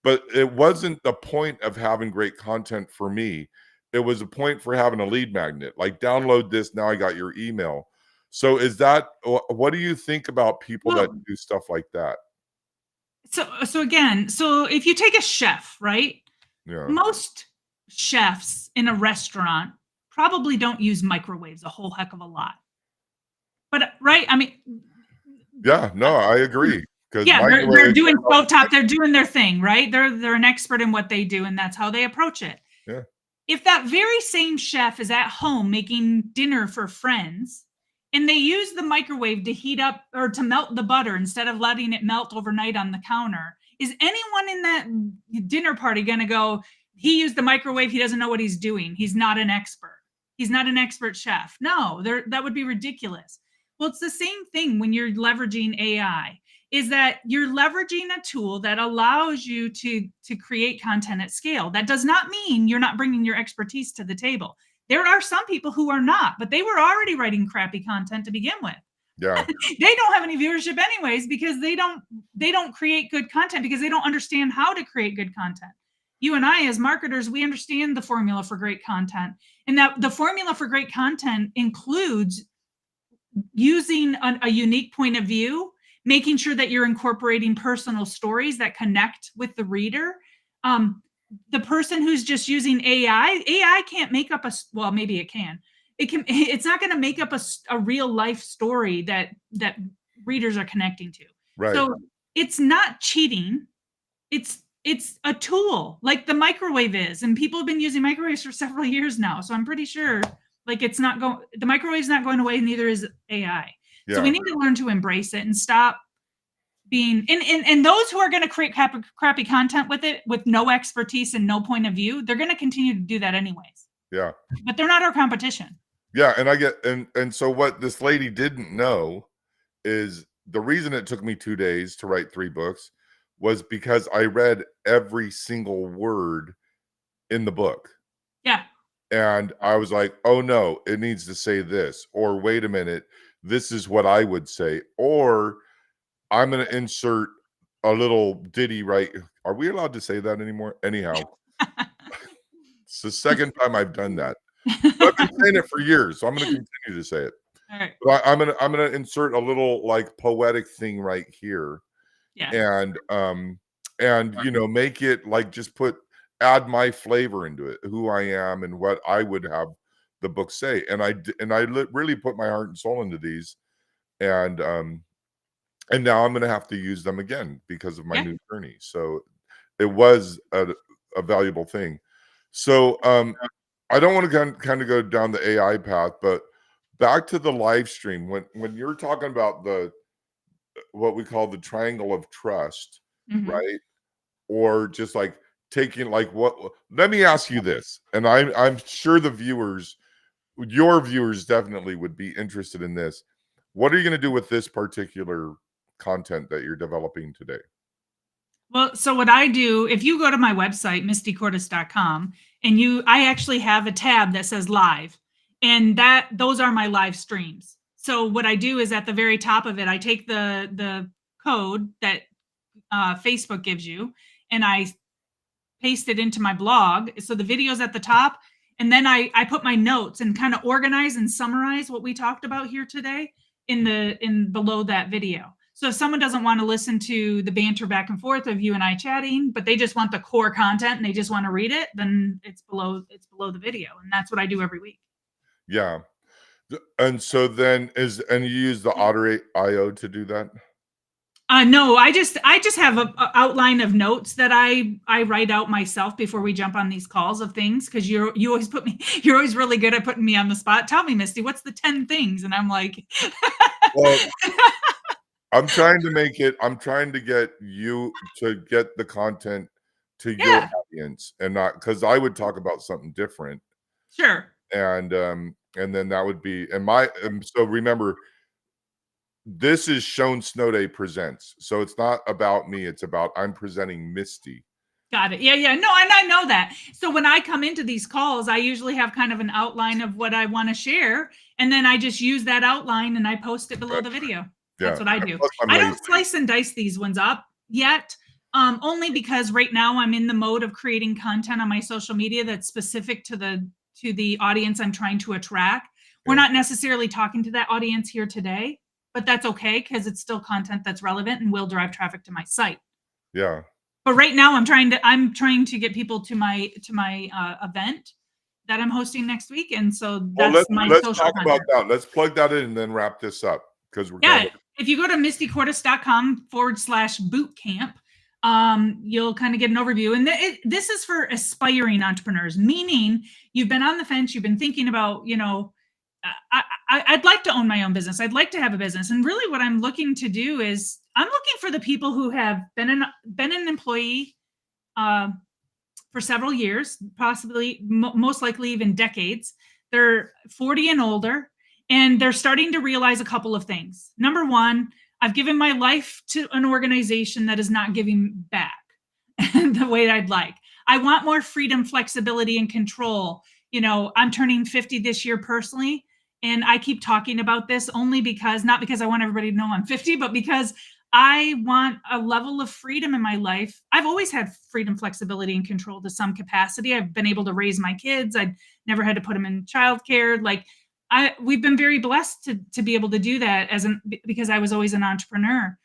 but it wasn't the point of having great content for me. It was a point for having a lead magnet, like, "Download this, now I got your email." So is that what do you think about people that Well, do stuff like that? so again, so if you take a chef, right? Yeah. Most chefs in a restaurant probably don't use microwaves a whole heck of a lot. But right, I mean, Yeah, no, I agree because yeah, they're microwave doing stovetop, they're doing their thing, right? They're an expert in what they do, and that's how they approach it. yeah, If that very same chef is at home making dinner for friends and they use the microwave to heat up or to melt the butter instead of letting it melt overnight on the counter, is anyone in that dinner party going to go, he used the microwave, he doesn't know what he's doing, he's not an expert, he's not an expert chef? No, that would be ridiculous. Well, it's the same thing when you're leveraging AI, is that you're leveraging a tool that allows you to create content at scale. That does not mean you're not bringing your expertise to the table. There are some people who are not, but they were already writing crappy content to begin with. yeah, They don't have any viewership anyways because they don't create good content because they don't understand how to create good content. You and I as marketers, we understand the formula for great content, and that the formula for great content includes using a unique point of view, making sure that you're incorporating personal stories that connect with the reader. Um, the person who's just using AI can't make up well, maybe it can. It can. It's not going to make up a real life story that readers are connecting to. right. So it's not cheating. It's a tool like the microwave is, and people have been using microwaves for several years now. So I'm pretty sure like it's not going the microwave's not going away, neither is AI. So we Yeah, need to learn to embrace it and stop being and those who are going to create crappy content with it with no expertise and no point of view, they're going to continue to do that anyways. yeah, But they're not our competition. yeah, and I get and so what this lady didn't know is the reason it took me 2 days to write 3 books was because I read every single word in the book. Yeah. And I was like, "Oh, no, it needs to say this," or, "Wait a minute, this is what I would say," or, "I'm gonna insert a little ditty right." Are we allowed to say that anymore? Anyhow, it's the 2nd time I've done that. But I've been saying it for years, so I'm gonna continue to say it. All right. But I'm gonna insert a little, like, poetic thing right here, Yeah. and, make it, like, just add my flavor into it, who I am and what I would have the book say, and I really put my heart and soul into these, and, um and now I'm gonna have to use them again because of my Yeah. new journey, so it was a valuable thing. So, I don't wanna kinda go down the AI path, but back to the live stream, when you're talking about what we call the triangle of trust, Mhm. right? Or just, like, taking, like, what let me ask you this, and I'm sure your viewers definitely would be interested in this. What are you gonna do with this particular content that you're developing today? Well, so what I do, if you go to my website, mistycortis.com, and I actually have a tab that says live, and those are my live streams. So what I do is at the very top of it, I take the code that Facebook gives you, and I paste it into my blog. So the video's at the top, and then I put my notes and kind of organize and summarize what we talked about here today in below that video. So if someone doesn't want to listen to the banter back and forth of you and I chatting, but they just want the core content and they just want to read it, then it's below the video, and that's what I do every week. Yeah. And so then and you use the Otter IO to do that? No, I just have a outline of notes that I write out myself before we jump on these calls of things, because you always put me you're always really good at putting me on the spot. Tell me, Misty, what's the 10 things? And I'm like, Well, I'm trying to get you to get the content to your yeah, audience and not because I would talk about something different sure. and then that would be and my so remember this is Shown Snow Day presents. So it's not about me, it's about I'm presenting Misty. Got it. Yeah, yeah. No, and I know that. So when I come into these calls, I usually have kind of an outline of what I want to share, and then I just use that outline and I post it below Right. the video. Yeah. That's what I And do. plus I'm I lazy. don't slice and dice these ones up yet, only because right now I'm in the mode of creating content on my social media that's specific to the audience I'm trying to attract. We're Yeah. not necessarily talking to that audience here today, but that's okay because it's still content that's relevant and will drive traffic to my site. Yeah. But right now I'm trying to get people to my event that I'm hosting next week, and so Well, that's my let's social talk about content. that. Let's plug that in and then wrap this up because we're kind Yeah, of if you go to mistycortis.com/boot camp, you'll kind of get an overview. And this is for aspiring entrepreneurs, meaning you've been on the fence, you've been thinking about, I'd like to own my own business. I'd like to have a business. And really what I'm looking to do is I'm looking for the people who have been an employee uh, for several years, possibly most likely even decades. They're 40 and older, and they're starting to realize a couple of things. Number one, I've given my life to an organization that is not giving back the way I'd like. I want more freedom, flexibility, and control. I'm turning 50 this year personally, and I keep talking about this only because, not because I want everybody to know I'm 50, but because I want a level of freedom in my life. I've always had freedom, flexibility, and control to some capacity. I've been able to raise my kids. I've never had to put them in childcare. Like we've been very blessed to be able to do that because I was always an entrepreneur.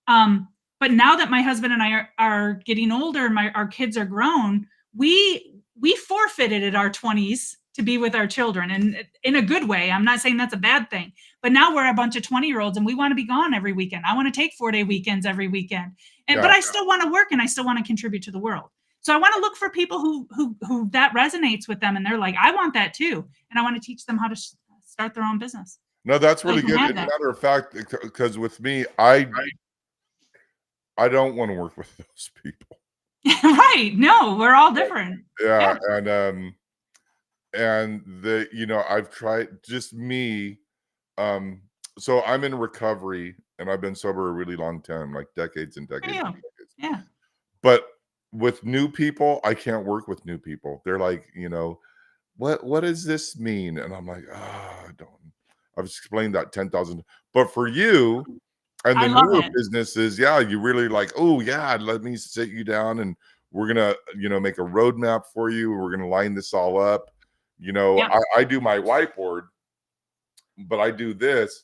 But now that my husband and I are getting older and our kids are grown, we forfeited at our 20s to be with our children, and in a good way. I'm not saying that's a bad thing, but now we're a bunch of 20-year-olds and we want to be gone every weekend. I want to take 4-day weekends every weekend. But yeah. I still want to work and I still want to contribute to the world. So I want to look for people who that resonates with them and they're like, I want that too. And I want to teach them how to start their own business. No, that's So they really can good. have As a that. matter of fact, because with me, I don't want to work with those people. Right. No, we're all different. Yeah, Yeah. and I've tried just me. So I'm in recovery and I've been sober a really long time, like decades and For decades you. and decades. Yeah. But with new people, I can't work with new people. They're like, what does this mean? And I'm like, I don't. I've explained that 10,000. But for you and I the love newer it. businesses, yeah, you really like, oh yeah, let me sit you down and we're gonna, make a roadmap for you. We're gonna line this all up. Yep. I do my whiteboard, but I do this,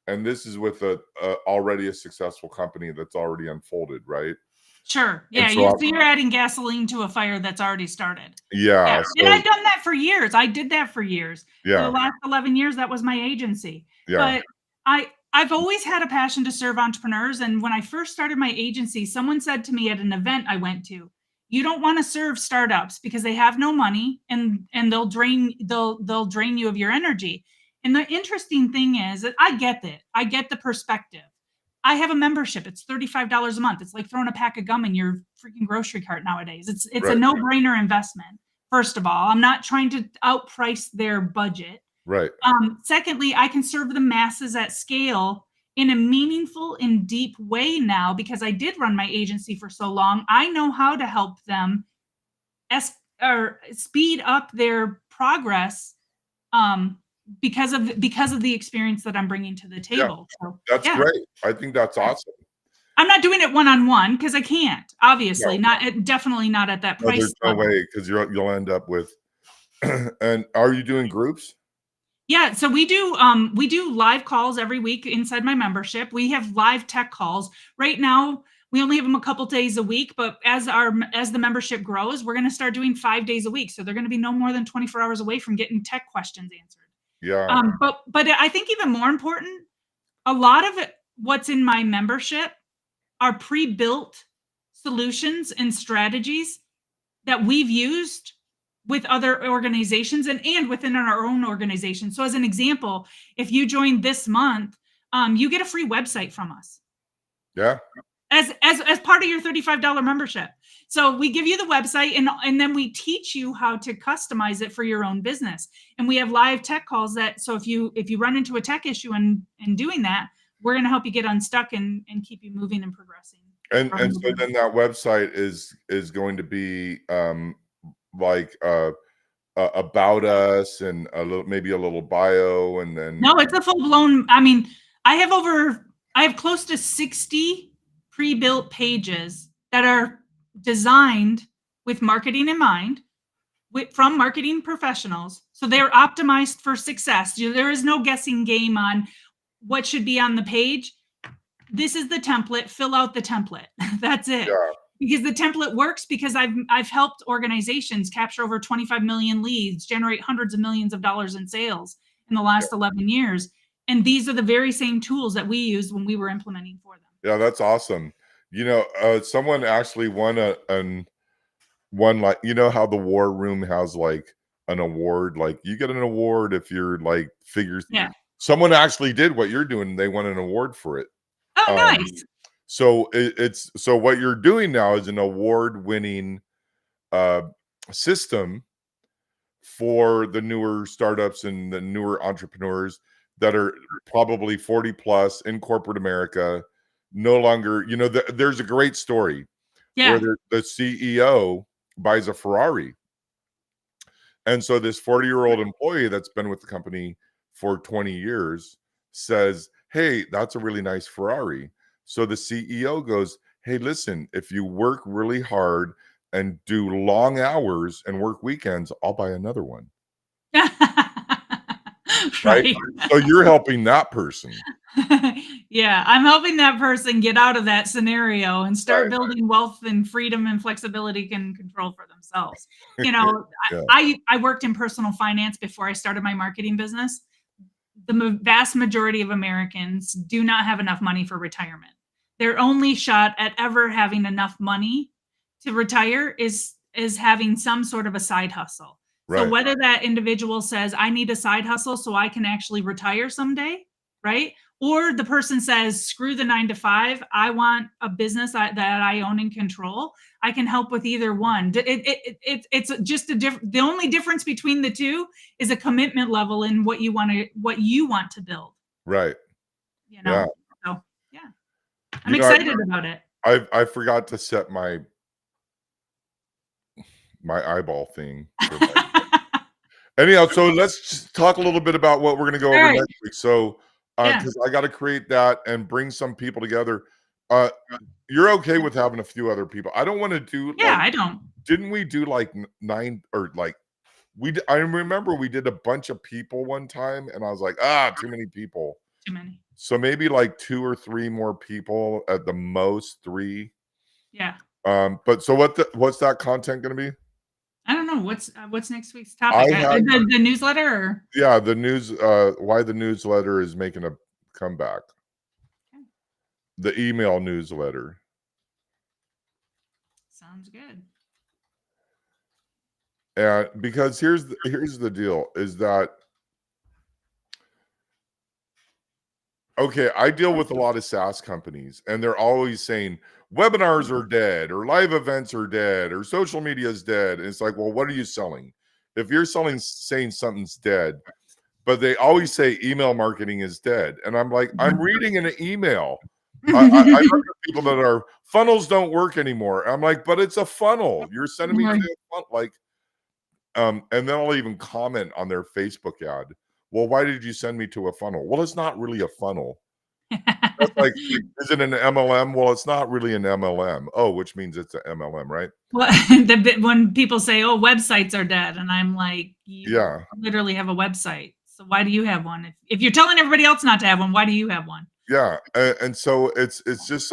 and this is with a already a successful company that's already unfolded, right? Sure. And Yeah. so, So you're adding gasoline to a fire that's already started. yeah, Yeah. And so I've done that for years. I did that for years. For the yeah, last 11 years, that was my agency. yeah, But I've always had a passion to serve entrepreneurs. And when I first started my agency, someone said to me at an event I went to, you don't want to serve startups because they have no money and they'll drain you of your energy. And the interesting thing is that I get that. I get the perspective. I have a membership. It's $35 a month. It's like throwing a pack of gum in your freaking grocery cart nowadays. It's a right, no-brainer investment. First of all, I'm not trying to outprice their budget. right. Secondly, I can serve the masses at scale in a meaningful and deep way now because I did run my agency for so long. I know how to help them or speed up their progress um, because of the experience that I'm bringing to the Yeah, table. So that's yeah. great. I think that's awesome. I'm not doing it one-on-one because I can't, obviously, No, definitely not at that no, there's price no level. way because you'll end up with. And are you doing groups? Yeah, so we do live calls every week inside my membership. We have live tech calls. Right now, we only have them a couple days a week, but as the membership grows, we're going to start doing 5 days a week. So they're going to be no more than 24 hours away from getting tech questions answered. Yeah, But I think even more important, a lot of it, what's in my membership are pre-built solutions and strategies that we've used with other organizations and within our own organization. So as an example, if you join this month, you get a free website from us. Yeah. As part of your $35 membership. So we give you the website and then we teach you how to customize it for your own business. And we have live tech calls that, so if you run into a tech issue and doing that, we're going to help you get unstuck and keep you moving and progressing. And so then that website is going to be like about us and maybe a little bio, and then no, it's a full blown. I mean, I have close to 60 pre-built pages that are designed with marketing in mind, from marketing professionals. So they're optimized for success. There is no guessing game on what should be on the page. This is the template. Fill out the template. That's it. Yeah. Because the template works because I've helped organizations capture over 25 million leads, generate hundreds of millions of dollars in sales in the last 11 years. And these are the very same tools that we used when we were implementing for them. Yeah, that's awesome. Someone actually won like, how the War Room has like an award, like you get an award if you're like figures. Yeah. Someone actually did what you're doing. They won an award for it. Oh, nice. So so what you're doing now is an award-winning system for the newer startups and the newer entrepreneurs that are probably 40 plus in corporate America. No longer, there's a great story where the CEO buys a Ferrari. And so this 40-year-old employee that's been with the company for 20 years says, hey, that's a really nice Ferrari. So the CEO goes, hey, listen, if you work really hard and do long hours and work weekends, I'll buy another one. Right? So you're helping that person. Yeah, I'm helping that person get out of that scenario and start building wealth and freedom and flexibility and control for themselves. I worked in personal finance before I started my marketing business. The vast majority of Americans do not have enough money for retirement. Their only shot at ever having enough money to retire is having some sort of a side hustle. Right. So whether that individual says, I need a side hustle so I can actually retire someday, right? Or the person says, screw the 9 to 5. I want a business that I own and control. I can help with either one. It's just the only difference between the two is a commitment level in what you want to build. Right. Yeah. So yeah, I'm excited about it. I forgot to set my eyeball thing. Anyhow, so let's just talk a little bit about what we're going to go over next week. So, because I got to create that and bring some people together. You're okay with having a few other people? I don't want to do. Yeah, I don't. Didn't we do like 9 or like I remember we did a bunch of people one time, and I was like, too many people. Too many. So maybe like 2 or 3 more people at the most, 3. Yeah. But so what's that content going to be? I don't know. What's next week's topic? The newsletter? Or? Yeah, the news. Why the newsletter is making a comeback. Okay. The email newsletter. Sounds good. And because here's the deal is that, okay, I deal with a lot of SaaS companies, and they're always saying webinars are dead, or live events are dead, or social media is dead. And it's like, well, what are you selling? If you're saying something's dead, but they always say email marketing is dead. And I'm like, I'm reading an email. I know people that are funnels don't work anymore. I'm like, but it's a funnel. You're sending me to a funnel. Like, and then I'll even comment on their Facebook ad. Well, why did you send me to a funnel? Well, it's not really a funnel. That's like, is it an MLM? Well, it's not really an MLM. Oh, which means it's an MLM, right? Well, when people say, "Oh, websites are dead," and I'm like, "You literally have a website. So why do you have one? If you're telling everybody else not to have one, why do you have one?" Yeah, and so it's just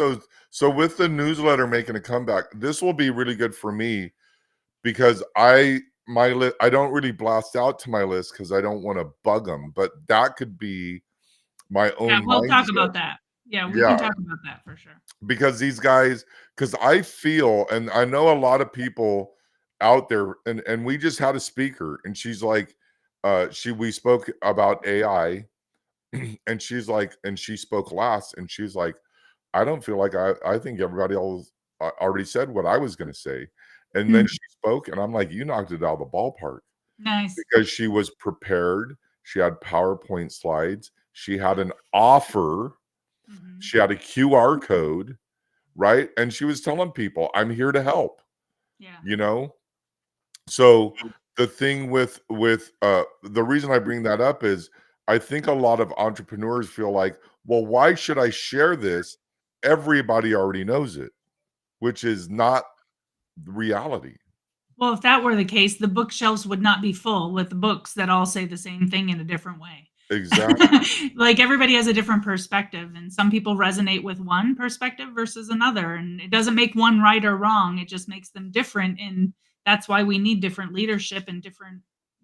so with the newsletter making a comeback, this will be really good for me because I don't really blast out to my list because I don't want to bug them, but that could be my own. Yeah, we'll talk about that. Yeah, we Yeah, can talk about that for sure. because these guys, because I feel, and I know a lot of people out there, and we just had a speaker, and she's like, we spoke about AI, and she's like, and she spoke last, and she's like, I don't feel like I think everybody else already said what I was going to say, and then Mm, she spoke, and I'm like, you knocked it out of the ballpark nice. because she was prepared. She had PowerPoint slides. She had an offer. Mhm. She had a QR code, right? And she was telling people, I'm here to help, Yeah. you know? So the thing with the reason I bring that up is I think a lot of entrepreneurs feel like, well, why should I share this? Everybody already knows it, which is not the reality. Well, if that were the case, the bookshelves would not be full with books that all say the same thing in a different way. Exactly. Like everybody has a different perspective, and some people resonate with one perspective versus another. And it doesn't make one right or wrong. It just makes them different. And that's why we need different leadership and different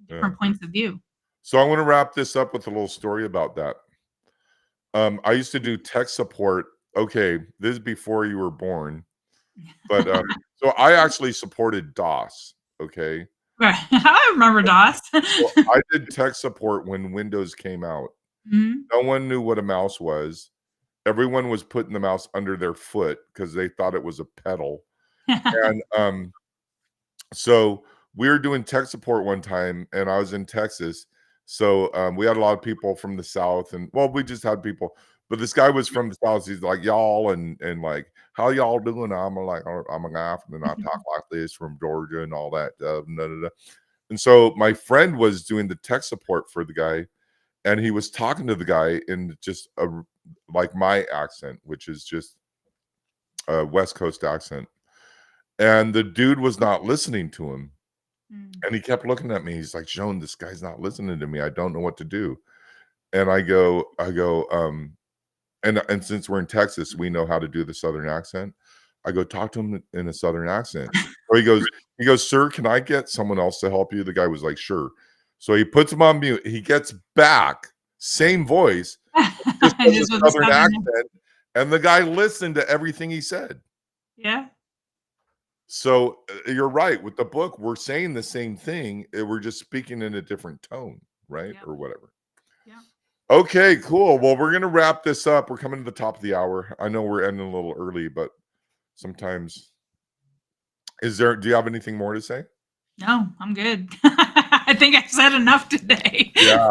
Yeah. points of view. So I want to wrap this up with a little story about that. I used to do tech support. Okay, this is before you were born, but so I actually supported DOS. Okay, Right. I remember DOS. so I did tech support when Windows came out. Mhm. No one knew what a mouse was. Everyone was putting the mouse under their foot because they thought it was a pedal. And so we were doing tech support one time, and I was in Texas. So we had a lot of people from the South, and well, we just had people. But this guy was from the South. He's like, y'all, and like, how y'all doing? I'm like, "Oh, I'm a guy, and I talk like this from Georgia and all that. And so my friend was doing the tech support for the guy, and he was talking to the guy in just like my accent, which is just a West Coast accent. And the dude was not listening to him. Mm. And he kept looking at me. He's like, Joan, this guy's not listening to me. I don't know what to do. And and since we're in Texas, we know how to do the Southern accent. I go, talk to him in a Southern accent. So he goes, sir, can I get someone else to help you? The guy was like, sure. So he puts him on mute. He gets back, same voice, just And does a just with the Southern Southern. accent. And the guy listened to everything he said. Yeah. So you're right. With the book, we're saying the same thing. We're just speaking in a different tone, right? Yep. Or whatever. Yeah. Okay, cool. Well, we're going to wrap this up. We're coming to the top of the hour. I know we're ending a little early, but sometimes do you have anything more to say? No, I'm good. I think I said enough today. Yeah.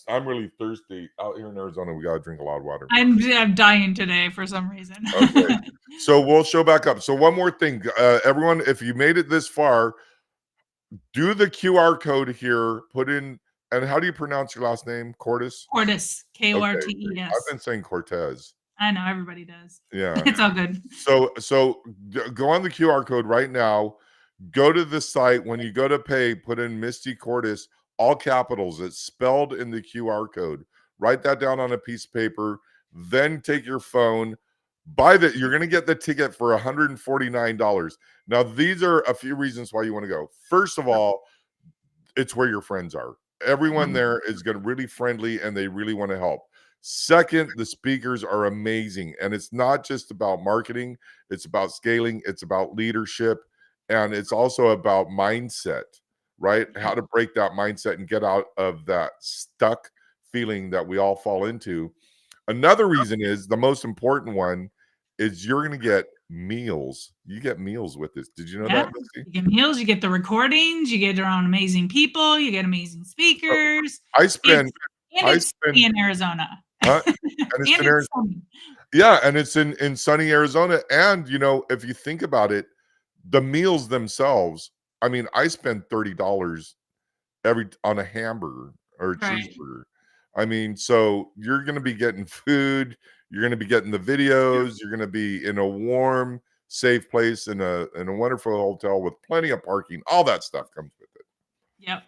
I'm really thirsty. Out here in Arizona, we got to drink a lot of water. I'm dying today for some reason. Okay. So we'll show back up. So one more thing, everyone, if you made it this far, do the QR code here, put in, and how do you pronounce your last name? Cordes? Cortes, Okay. Kortes. I've been saying Cortez. I know everybody does. Yeah. It's all good. So go on the QR code right now. Go to the site. When you go to pay, put in Misty Cordes, all capitals. It's spelled in the QR code. Write that down on a piece of paper. Then take your phone. You're going to get the ticket for $149. Now, these are a few reasons why you want to go. First of all, it's where your friends are. Everyone there is going to really friendly and they really want to help. Second, the speakers are amazing. And it's not just about marketing, it's about scaling, it's about leadership, and it's also about mindset, right? How to break that mindset and get out of that stuck feeling that we all fall into. Another reason is the most important one is you're going to get meals. You get meals with this. Did you know Yeah. that, Misty? You get meals, you get the recordings, you get around amazing people, you get amazing speakers. I spend It's sunny in Arizona. and And it's in it's sunny. Yeah, and it's in sunny Arizona. And if you think about it, the meals themselves, I mean, I spend $30 on a hamburger or a Right. cheeseburger. I mean, so you're going to be getting food, you're going to be getting the videos, you're going to be in a warm, safe place in a wonderful hotel with plenty of parking. All that stuff comes with it. Yep.